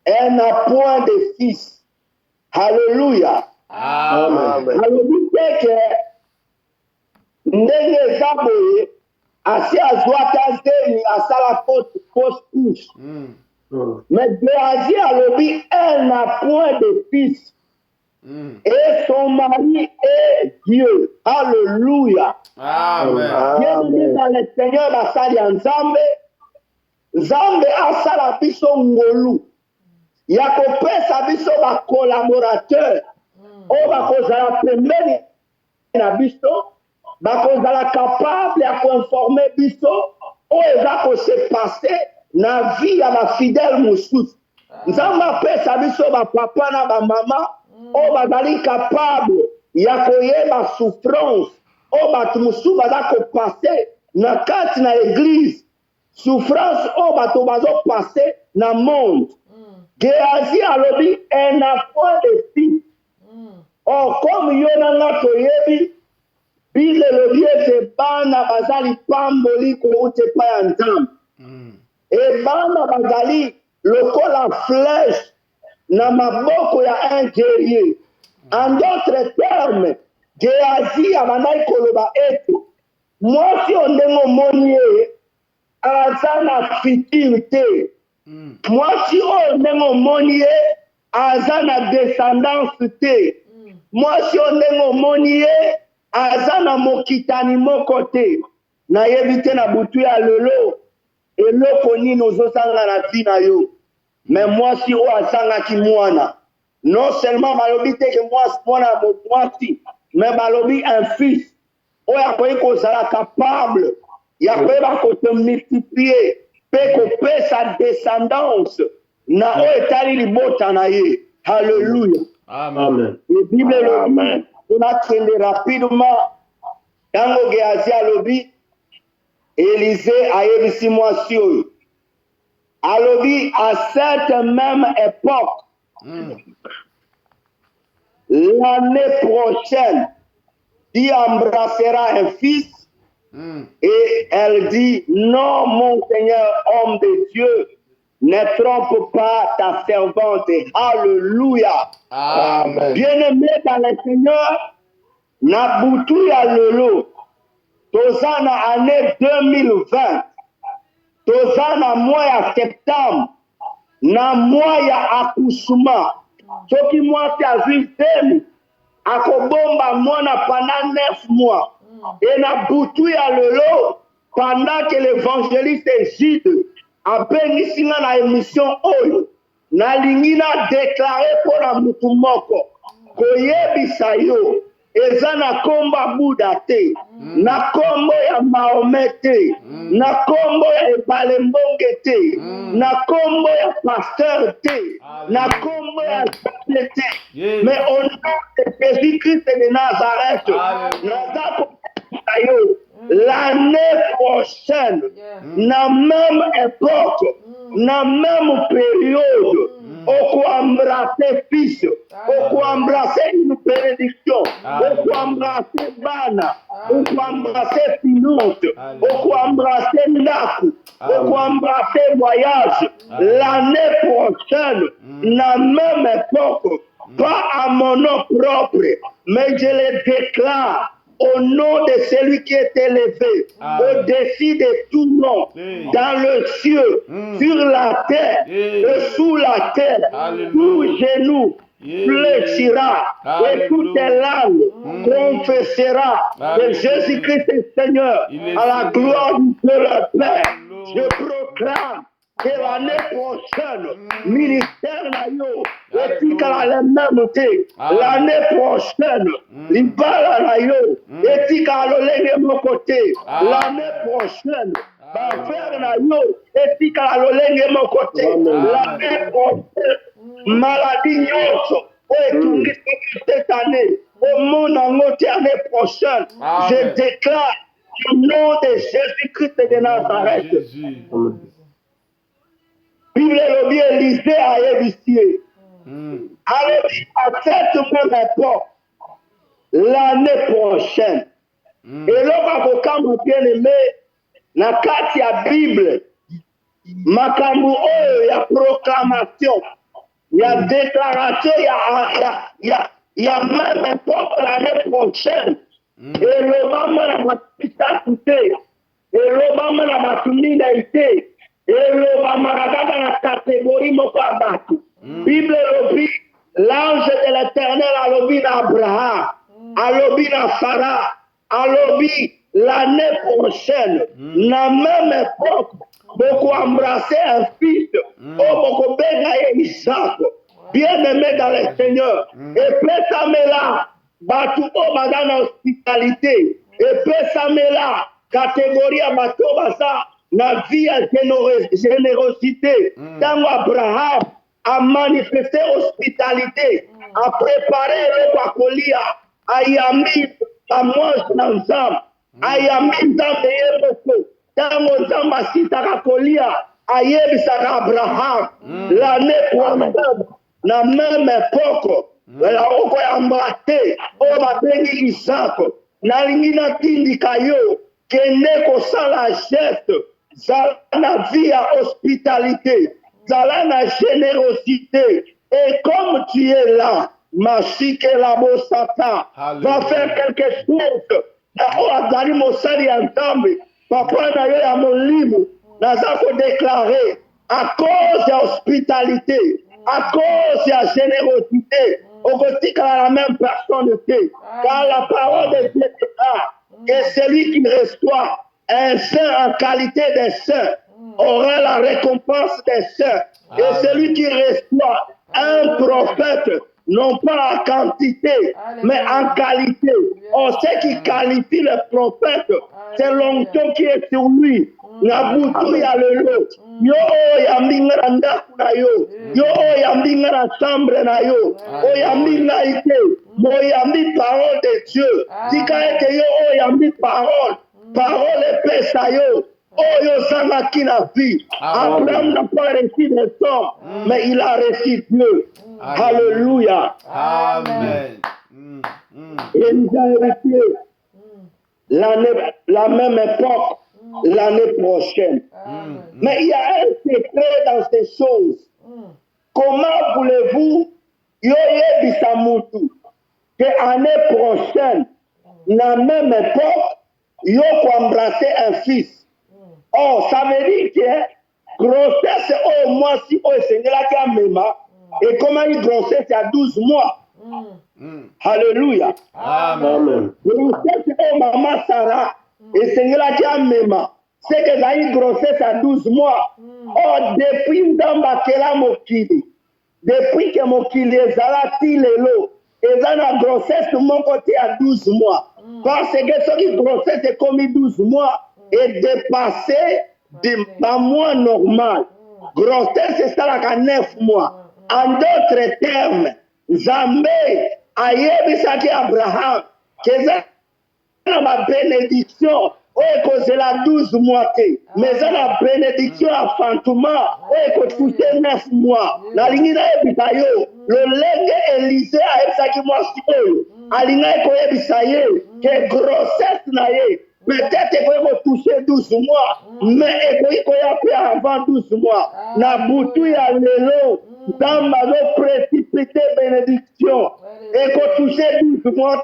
elle n'a point de fils. Alléluia. Amen. Alobi teke ndenge eza boye asi azwaka zemi asala fausse couche. Mais Géasi alobi elle n'a point de fils. Et son mari est Dieu. Alléluia. Amen. Bienvenue dans le Seigneur basali ya Nzambe. Nzambe asala biso ngolu ya kopesa biso ba collaborateur oyo bakozala pembeni na biso, bakozala capable ya koinforme biso oyo eza kose passe na vie ya bafidèle mosusu. Nzambe apesa biso bapapa na bamama oyo bazali capable ya koyeba souffrance oyo bato mosusu baza kopase na kati na église, souffrance oyo bato bazopase na monde. Géasi alobi elle n'a point de fils. Or comme yo na nga toyebi, Bible elobi ete bana bazali pamboli kouta epai ya Nzambe. Et bana bazali lokola flèche na maboko ya un guerrier. En d'autres termes, Géasi abandaki koloba ete mwasi oyo ndenge omoni ye aza na futur te. Mwasi oyo ndenge omoni ye aza na descendance te. Mwasi oyo ndenge omoni ye aza na mokitani moko te. Nayebi te na butu ya lelo eloko nini ozosanga na vi na yo. Mais mwasi oyo asangaki mwana, non seulement balobi te ke mwana mwasi, mais balobi un fils oyo akoki kozala capable ya koyeba kote multiplier mpe kopesa descendance na oyo etali libota na ye. Alléluia. Amen. Le Bible lobi tonakende rapidement ntango Géasi alobi Élisée ayebisi mwasi oyo alobi à cette même époque l'année prochaine, tu embrasseras un fils. Et elle dit, non, mon Seigneur, homme de Dieu, ne trompe pas ta servante. Alléluia. Amen. Bien-aimé dans le Seigneur, Nabutu ya lelo, tozana année 2020, tozana mois ya septembre, na mois ya accouchement. Soki mwasi azwi temi, akobomba mwana pendant 9 mois. Et na butu ya lelo, pendant que l'évangéliste Gide abenisi nga na émission oyo, nalingi na déclaré pour na mutu moko, koyebisa yo, eza na komba Buda te, na kombo ya Mahome te, na kombo ya Ebale Mbonge te, na kombo ya pasteur te, na kombo ya Jabe te, mais au nom de Jésus-Christ de Nazareth, l'année prochaine, na même époque, na même période, on peut embrasser fils, on peut embrasser une bénédiction, on peut embrasser bana, on peut embrasser finance, on peut embrasser naku, on peut embrasser voyage. L'année prochaine, na même époque, pas à mon nom propre, mais je le déclare au nom de celui qui est élevé, au-dessus de tout nom, dans le ciel, sur la terre, et sous la terre, tout genou fléchira, et toute langue confessera que Jésus-Christ est Seigneur, à la gloire du Dieu le Père. Je proclame que l'année prochaine, ministère na yo, etikala le même te. L'année prochaine, libala na yo, etikala lolenge moko te. L'année prochaine, bafere na yo, etikala lolenge moko te. L'année prochaine, maladie nyonso, etungisi cette année, au monde en année prochaine, je déclare au nom de Jésus-Christ de Nazareth. Bible lobi Élisée a évisé. Allez à cette même époque, l'année prochaine. Et là, quand bien aimé, na kati ya Bible, makambu oyo ya proclamation, ya déclaration, ya même époque l'année prochaine. Et le moment la matipitalité, et le moment la masculinité. Et le Mamaragada la catégorie Mokabatu. Bible lobi, l'ange de l'éternel a lobi d'Abraham, a lobi de Sarah, a lobi l'année prochaine, la même époque, beaucoup embrasser un fils, beaucoup bégayer Isaac, bien aimé dans le Seigneur, et pétamela, batu o badana hospitalité, et pétamela, catégorie à Matobasa, la vie à générosité. Tant Abraham a manifesté hospitalité, a préparé le Wakolia, a yami à moi ensemble, a yami dans les beaucoup. Tant aux Amasita Kakolia, a yebisa Abraham, l'année prochaine, la même époque, la oko embrassé, on va bénir Isaac, la ligne tindi kayo, kene ko sans la geste. Zala vie à hospitalité, zala na générosité. Et comme tu es là, Machike Labo Satan va faire quelque chose. Azali Mosali Antambe, papa na yo ya mon livre, nazako déclaré à cause de hospitalité, à cause de générosité, au côté la même personne était. Car la parole de Dieu déclare que celui qui reçoit un saint en qualité de saint aura la récompense des saints. Et celui qui reçoit un prophète, non pas en quantité, mais en qualité. On sait qui qualifie le prophète, c'est l'onction qui est sur lui. Nabutu ya lelo, yo ya mbinga ndaku na yo, yo ya mbinga na chambre na yo, o ya mbinga ite, mo ya mbi parole de Dieu. Tika ete yo ya mbi parole. Parole pesa yo, Oyo Samaki na vie. Abraham n'a pas reçu des hommes, mais il a reçu Dieu. Alléluia. Amen. Et nous avons hérité la même époque, l'année prochaine. Mais il y a un secret dans ces choses. Comment voulez-vous, yoye bisamutu, que l'année prochaine, la même époque, yo embrasser un fils? Oh, ça veut dire que grossesse au mois si au Seigneur qui a même, et comment une grossesse à 12 mois? Alléluia. Amen. Grossesse au maman Sarah, et Seigneur qui a même, c'est que ça une grossesse à 12 mois. Oh, depuis Ndambakela Mokili, depuis que Mokili est zalati lelo, et dans la grossesse de mon côté à 12 mois. Parce que ce qui grossesse est comme 12 mois est dépassé d'un mois normal. Grossesse c'est ça là qu'à 9 mois. En d'autres termes, Zambé a yebisaki Abraham que ça ma bénédiction. C'est la 12 mois. Mais ça la bénédiction à Fantouma. On touché 9 mois. La ligne d'Ebitayo. Le legue Élysée a Ebisaki moi si eux. Alina Ekoyebisaye. Que grossesse na ye. Peut-être qu'on va toucher 12 mois. Mais Ekoyebisaye avant 12 mois. Na boutou ya lelo. Dans ma précipité bénédiction. Et qu'on toucher 12 mois.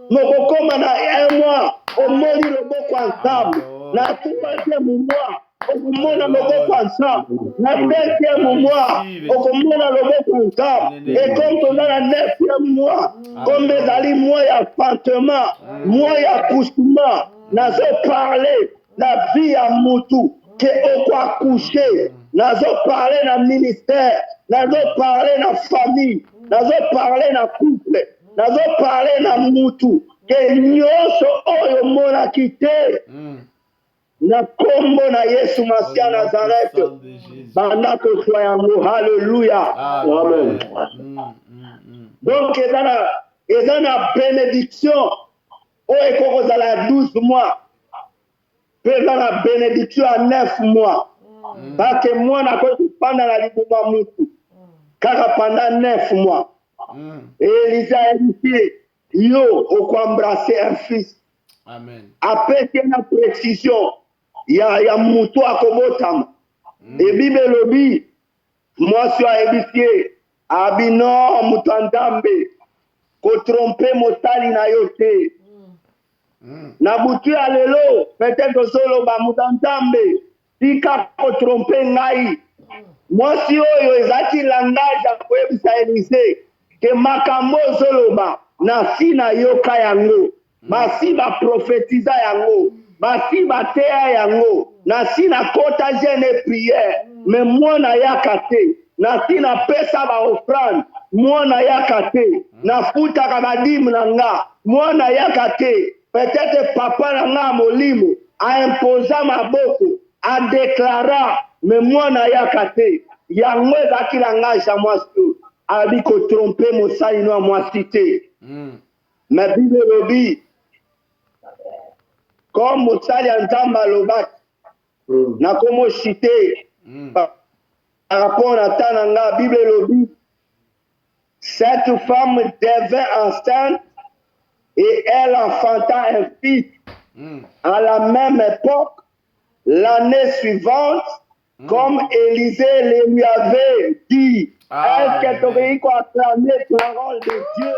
Nous comme un mois, au moins le beau ensemble. La troisième mois, au moins le beau ensemble. La cinquième mois, au moins le beau ensemble. Et comme on a la neuvième mois, comme les alliés, moi, il y a fantement, moi, il y a accouchement. Nous avons parlé la vie à Moutou, qui est au quoi coucher. Nous avons parlé dans le ministère, nous avons parlé dans la famille, nous avons parlé dans le couple. Nous avons parlé dans Moutou, que nyonso oyo mona kite na kombo na Yesu Masia Nazareth. Banda que soit yango, hallelujah. Amen. Donc, ils ont la bénédiction, oyo ekokozala 12 mois, puis ils ont la bénédiction à 9 mois. Parce que moi, je suis pendant la libuma Moutou, car pendant 9 mois. Et Élisa a dit, yo, on peut embrasser un fils. Amen. Après, il y a une précision. Il y a Moutou à Kobotam. Et Bible lobby, moi, je suis à Ébitier. Abino, Moutandambe. Ko tromper Motali na yote. Na Boutu à Lelo, peut-être solo ba Moutandambe. Tika ko tromper Ngai. Moi, si yo, ezaki langage à Koyebisa Élysée. Que makambo zoloba na si na yoka yango basi ba prophétisa yango basi ba teya yango na si na kota jeune prière mais moi na yakate na si na pesa ba offrande moi na yakate na futa ka badim na nga moi na yakate peut-être papa na nga molimo a imposa maboko a déclara mais moi na yakate yango ezaki na nga jamoi abi ko tromper mosali no moi cité. Ma Bible lobby comme mosali antamba lobat na komo cité par rapport à Tananga Bible lobby cette femme devint enceinte et elle enfanta un fils à la même époque l'année suivante comme Élisée lui avait dit. Est-ce que tu veux acclamer la parole de Dieu?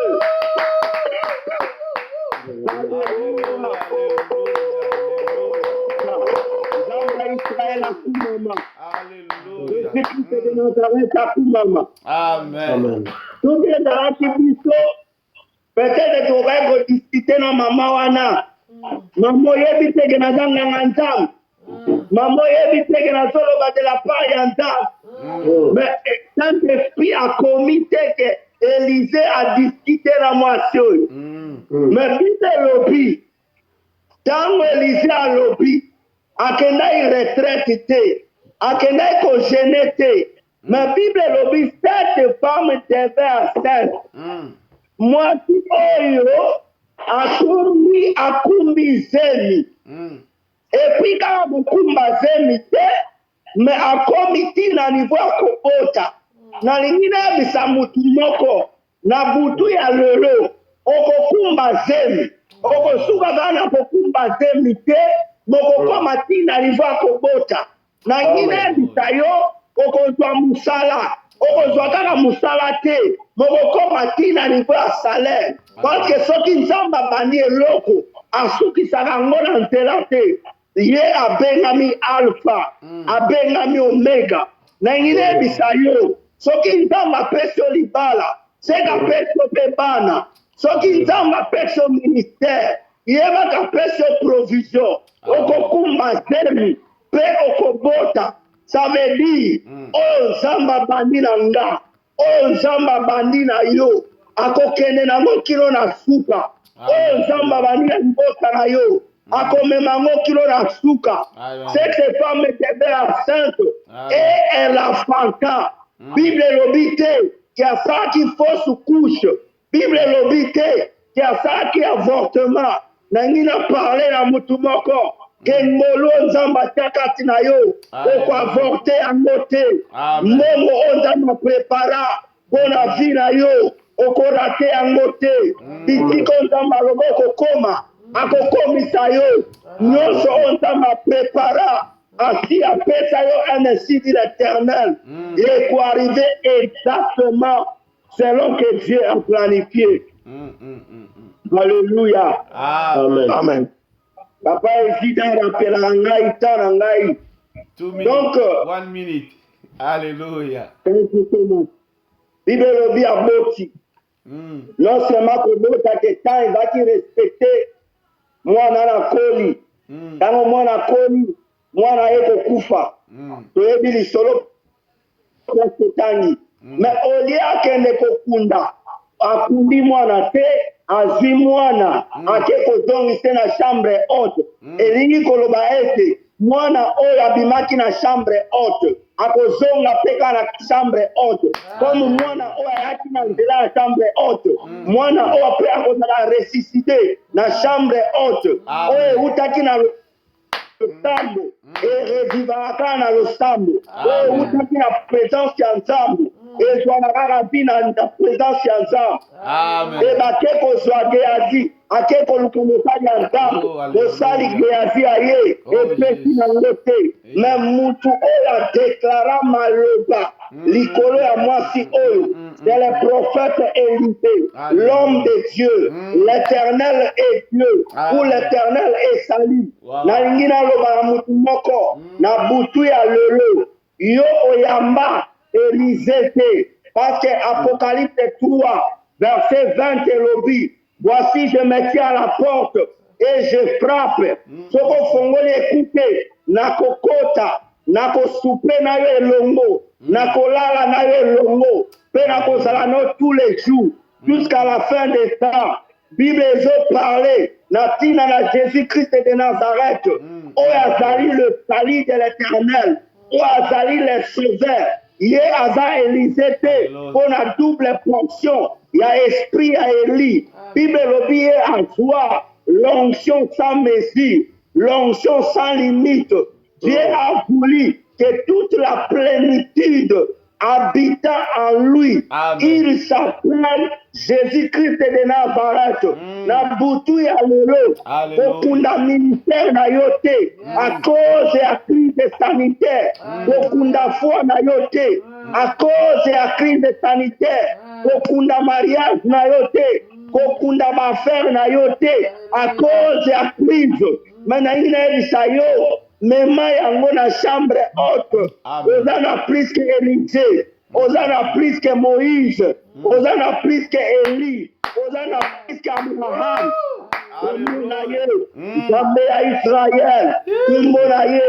Amen. Peut-être tu aurais discuté dans maman wana. Maman yebite que na zanga ngantam. Maman yebite que na solo ba de la part yantam. Mais Saint-Esprit a commis que Élisée a discuté la moitié. Mais Bible lobby, tant Élisée a lobby, a kenai retraite, a kenai congénité. Mais Bible lobby, cette femme devait enceinte. Moi, si oyo, akumbi zemi. epuis kaka kokumba zemi te me akomi ti na niveau ya kobota nalingi nayebisa mutu moko na butu ya lelo okokumba zemi okosuka kaka na kokumba zemi te bokokoma ti na niveau ya kobota nalingi nayebisa yo okozwa musala okozwa kaka musala te bokokoma ti na niveau ya salaire parceke soki nzambe abandi eloko asukisaka yango na nzela te ye abengami alpha abengami omega nalingi nayebisa yo soki nzambe apesi yo libala seka apesi yo mpe bana soki nzambe apesi yo ministère yebaka apesi yo provision okokumba zemi mpe okobota ça veut dire oyo nzambe abandi na nga oyo nzambe abandi na yo akokende nango kilo na suka oyo nzambe abandi na libota na yo akomema yango kilo na suka cette femme était enceinte et elle enfanta bible elobi te ki asalaki fausse couche bible elobi te ki asalaki avortement nangi na parle na mutu moko ke ngolo nzambe atiaka ti na yo okoavorte yango te mbongo oyo nzambe aprepara mpo na vi na yo okorate yango te bitika oyo nzambe aloba okokoma akokomisa yo nyonso oyo nzambe aprepara asi apesa yo un ainsi dit l'éternel et koarrive exactement selon que Dieu a planifié. Alléluia. Amen. Amen. Papa Ezida rappelaka ngai ta na ngai. 2 minutes. Donc 1 minute. Alléluia. Bible elobi aboti. Non seulement kobota ke temps ezalaki respecte mwana na koli ntango mwana koli mwana ye kokufa toyebi lisolo presque tangi mais olie akende kokunda akundi mwana te azwi mwana ake kozongisa na chambre haute elingi koloba ete mwana oyo abimaki na chambre haute akozonga mpe kaka na chambre haute comme mwana oyo ayaki na nzela ya chambre haute mwana oyo mpe akozala ressuscité na chambre haute oyo eutaki na losambo erevivaka kaka na losambo oyo eutaki na présence ya nzambe ezwana kaka mpi na présence ya nzambe ebake kozwa geazi ake koluka mosali ya nzambe mosali geazi aye epesi nango te me mutu oyo adeklara maloba likolo ya mwasi oyo c'est le prophète Élisée l'homme de Dieu l'éternel est Dieu ou l'éternel est salut nalingi naloba na mutu moko na butu ya lelo yo oyamba Élisée te parce que Apocalypse 3 verset 20 elobi voici je me tiens à la porte et je frappe soko fongoli ekute nakokota nakosoupe na yo elongo nakolala na yo elongo mpe nakozala no tous les jours jusqu'à la fin des temps bible ezoparle na ntina na Jésus-Christ de Nazareth oyo azali le salut de l'éternel oyo azali le sauveur ye aza Élisée te mpo na double portion ya esprit ya Élie bible elobi ye azwa l'onction sans mesure l'onction sans limite Dieu a voulu que toute la plénitude habitant en lui. Amen. Il s'appelle Jésus-Christ de Nazareth. Na butu ya lelo kokunda ministère na yo te à cause ya crise sanitaire kokunda foi na yo te à cause ya crise sanitaire kokunda mariage na yo te kokunda baffaire na yo te à cause ya crise mais na inayebisa yo mema yango na chambre haute oza na plus que Élisée oza na plus que Moïse oza na plus que Élie oza na plus que Abraham komona ye nzambe ya Israël komona ye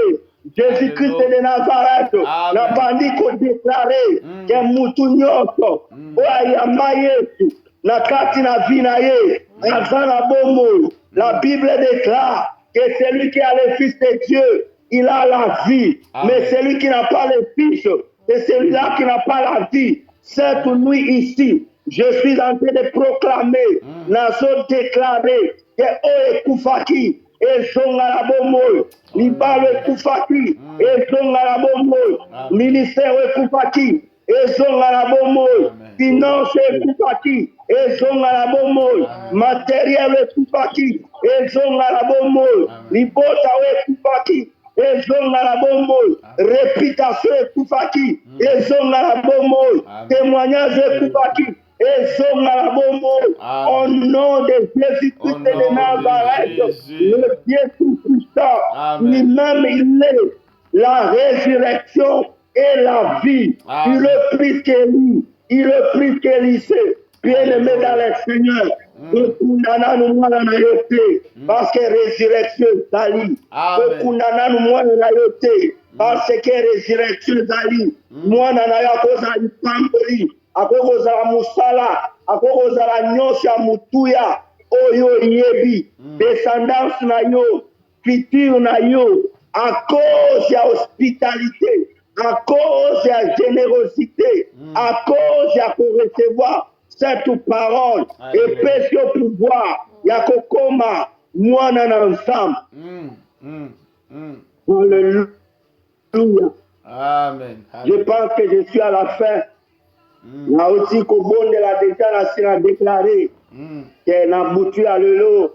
Jésus-Christ de Nazareth na bandi kodeklare ke mutu nyonso oyo ayamba Yesu na kati na vi na ye aza na bomoi la Bible déclare que celui qui a le Fils de Dieu, il a la vie. Amen. Mais celui qui n'a pas le Fils, c'est celui-là qui n'a pas la vie. Cette nuit ici, je suis en train de proclamer, nazo déclarer que Oe Koufaki, ezonga na bomoi, libalo ekufaki ezonga na bomoi, ministère ekufaki ezonga na bomoi, finance ekufaki ezonga na bomoi, matériel ekufaki ezonga na bomoi, libota ekufaki ezonga na bomoi, réputation ekufaki ezonga na bomoi, témoignage ekufaki ezonga na bomoi, au nom de Jésus-Christ de Nazareth, le Dieu tout-puissant, lui-même il est la résurrection et la vie. Il est plus que lui, il est plus que lycée. Bien-aimé dans le Seigneur, okundana no mwana na yo te parce que résurrection ezali, okundana no mwana na yo te parce que résurrection ezali, mwana na yo akozala lipamboli, akokozala mosala, akokozala nyonso ya motuya oyo oyebi, descendance na yo, futur na yo, à cause ya hospitalité, à cause ya générosité, à cause ya recevoir cette parole, et pèse au pouvoir, ya kokoma, mwana na ensemble. Alléluia. Amen. Je pense que je suis à la fin. Na aussi kobonde la déjà na sina déclaré que na butu ya lelo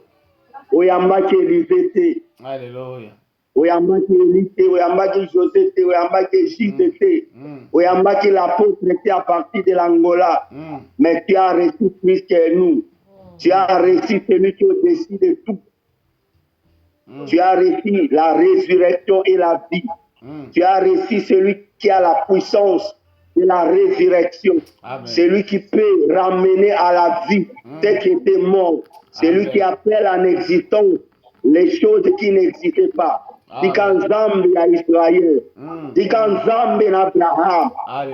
oyambaki Elise. Alléluia. Oyambaki Elise, oyambaki José, oyambaki Gilles, oyambaki l'apôtre à partir de l'Angola. Mais tu as reçu plus que nous. Tu as reçu celui qui est au-dessus de tout. Tu as reçu la résurrection et la vie. Tu as reçu celui qui a la puissance de la résurrection. Celui qui peut ramener à la vie ce qui était mort. Celui qui appelle en existence les choses qui n'existaient pas. Dika Nzambe ya Israël, dika Nzambe na Abraham,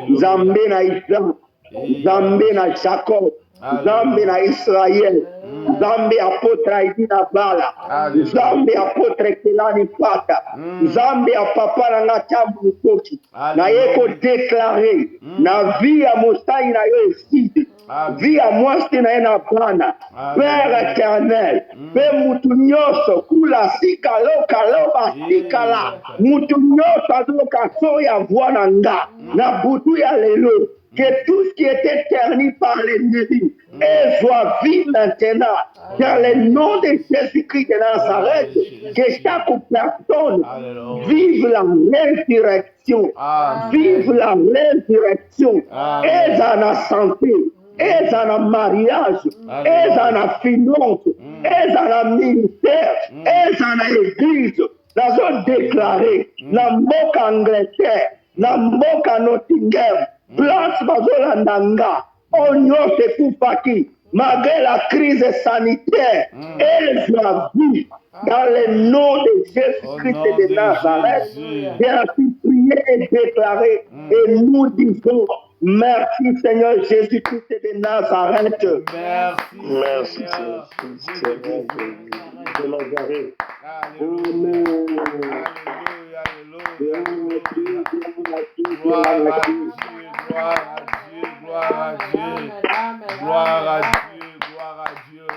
Nzambe na Isaac, Nzambe na Jacob, Nzambe na Israël, Nzambe apôtre Aidi na Bala, Nzambe apôtre Kelani Pata, Nzambe a papa na Ngatambu Mukoki, na yeko déclaré, na vie ya Mosai na yo eside, vie ya mwasi na ye na bana, Père éternel, pe mutu nyonso, kula sika loka loba sika la, mutu nyonso azoka soya voix na nga, na butu ya lelo, que tout ce qui était terni par l'ennemi soit vie maintenant. Dans le nom de Jésus-Christ de Nazareth, que chaque personne vive la résurrection. Vive la résurrection. Et dans la santé, et dans le mariage, et dans la finance, et dans le ministère, et dans l'église. Nous avons déclaré, la moque Angleterre, la moque Nottingham, place Bazolandanga, Onyo Sekufaki, malgré la crise sanitaire, et la vie, dans le nom de Jésus-Christ de Nazareth, j'ai ainsi prié et déclaré, et nous disons, merci Seigneur Jésus-Christ de Nazareth. Merci Seigneur de Nazareth. Amen. Gloire à Dieu, gloire à Dieu, gloire à Dieu, gloire à Dieu, gloire à Dieu,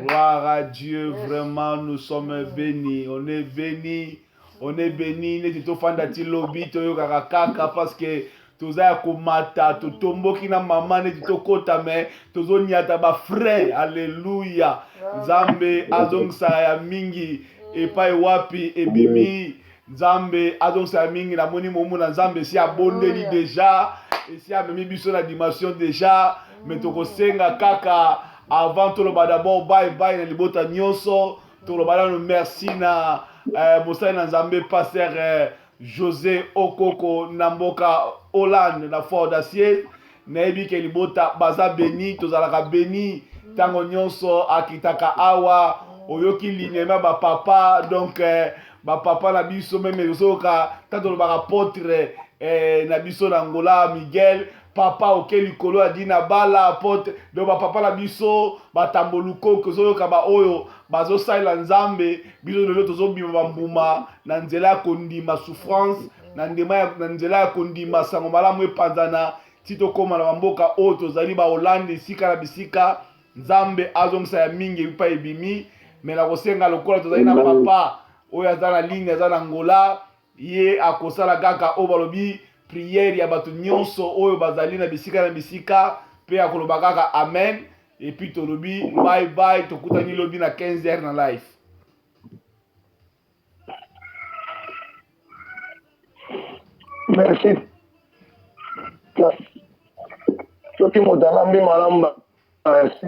gloire à Dieu. Vraiment, nous sommes bénis, on est bénis, on est bénis. Nous sommes fandati lobby, kaka parce que toza komata, totomboki na mama ne tokota me tozoniata ba frère. Alléluia. Nzambe azongsa ya mingi epai wapi ebimi. Nzambe azongsa mingi na moni momu na Nzambe si abondeli déjà et si amemi biso na dimension déjà mais tokosenga kaka avant tout le d'abord bye bye na libota nyonso tout le no merci na mosai na Nzambe pasteur José Okoko Namboka Hollande na Fort d'Acier nayebi ke libota baza béni tozalaka béni tango nyonso akitaka awa oyoki linema ba papa donc ba papa na biso même ezoka tanto le apôtre na biso na Angola Miguel papa okeli kolo adina bala apôtre donc ba papa na biso batamboluko kozoyoka ba oyo bazo saila Nzambe biso lelo tozobima bambuma na nzela kondima souffrance na nzela ya kondima sango malamu epanzana tito koma na bamboka oyo tozali ba Hollande sika na bisika Nzambe azongisa ya mingi epa ebimi mais la kosenga lokola tozali na papa oyo aza na ligne aza na Angola ye akosala kaka oyo balobi prière ya bato nyonso oyo bazali na bisika pe akoloba kaka amen et puis tolobi bye bye tokutani lobi na 15h na live. Merci. Soki moto alambi malamu merci.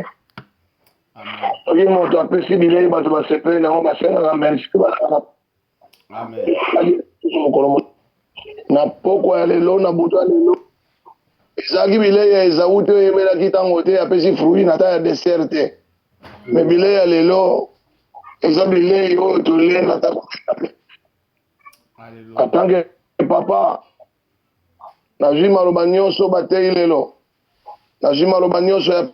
Soki moto apesi bilei bato basepeli nango basengaka merci basala. Amen. Na pokwa ya lelo na butu ya lelo ezalaki bilei ya Ezawu te oyo emelaki ntango te apesi fruit na ta ya dessert te me bilei ya lelo eza bilei oyo tolenga ntango atanke papa nazwi maloba nyonso batei lelo nazwi maloba nyonso ya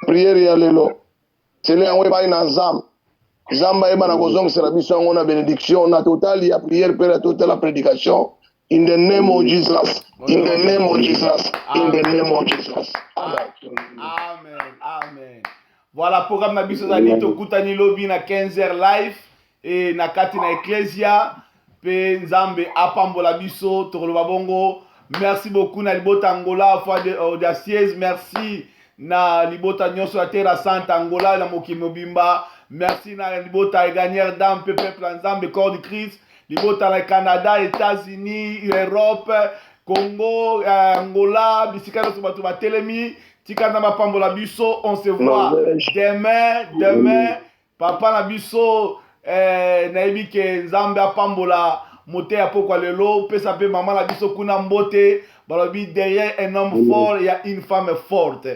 priere ya lelo sele yango epai na Nzambe Nzambe ayeba na kozongisela biso yango na bénédiction na totali ya priere mpe na totali ya prédication in the name of Jesus. In the name of Jesus. In the name of Jesus. Amen. Amen. Voilà programme na biso zali tokutani lobi na 15h live et na kati na ecclesia pe Nzambe apambola biso tokoloba bongo. Merci beaucoup na libota Angola foi de audacieuse. Merci na libota nyonso ya terra santa Angola na mokili mobimba. Merci na libota gagnère d'âme peuple Nzambe corps de Christ. Libota na Canada, États-Unis, Europe, Congo, Angola, bisika nyonso bato batelemi tika na mapambola biso. On se voit demain papa na biso nayebi ke Nzambe apambola mote ya pokwa lelo pesa pe mama na biso kuna mbote balobi derrière un homme fort il y a une femme forte.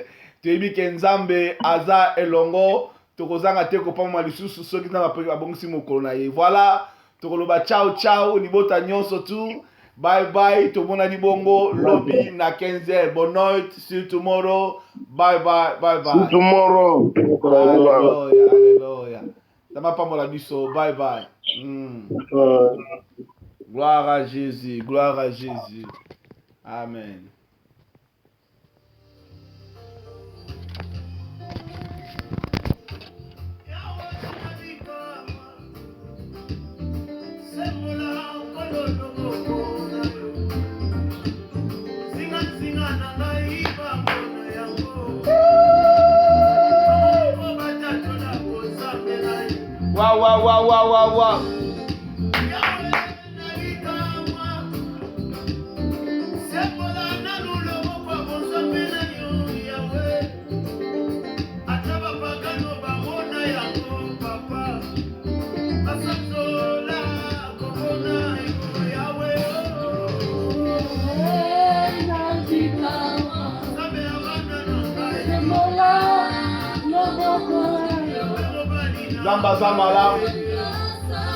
Toyebi ke Nzambe aza elongo tokozanga te kopamwa lisusu soki na babongisi mokolo na ye. Voilà tokoloba ciao ciao libota nyonso tu bye bye tomona libongo lobby na 15h. Bonne nuit, see you tomorrow. Bye bye. See you tomorrow. Alléluia. Tama pambola biso. Bye bye. Gloire à Jésus. Gloire à Jésus. Amen. Wow. Zamba Zamala,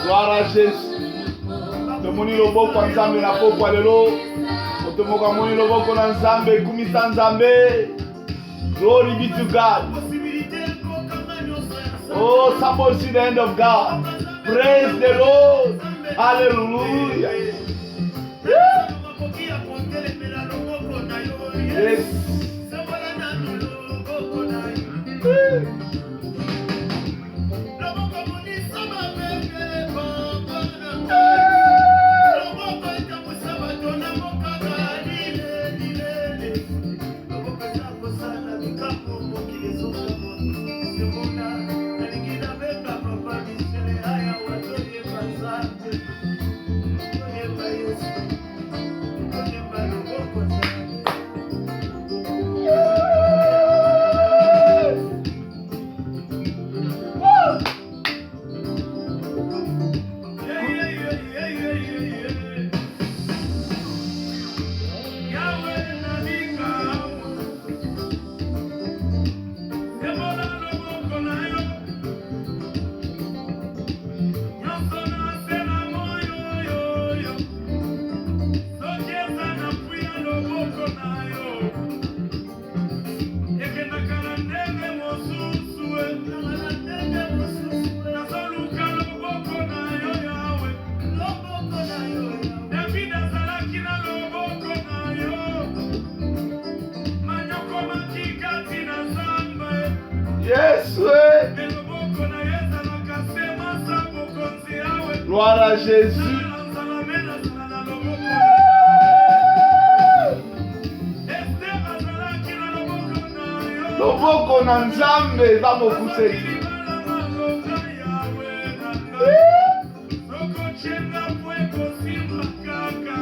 gloire à Jésus. Tomoni loboko Nzambe na pokwa lelo. Otomoka moni loboko na Nzambe kumisa Nzambe. Glory be to God. Oh, somebody see the end of God. Praise the Lord. Hallelujah. Yes. Yes, Gloire à Jésus. Loboko na Nzambe eza mokuse.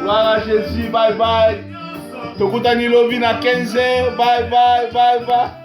Gloire à Jésus. Bye bye. Tokutani lobi na 15h. Bye bye. Bye bye.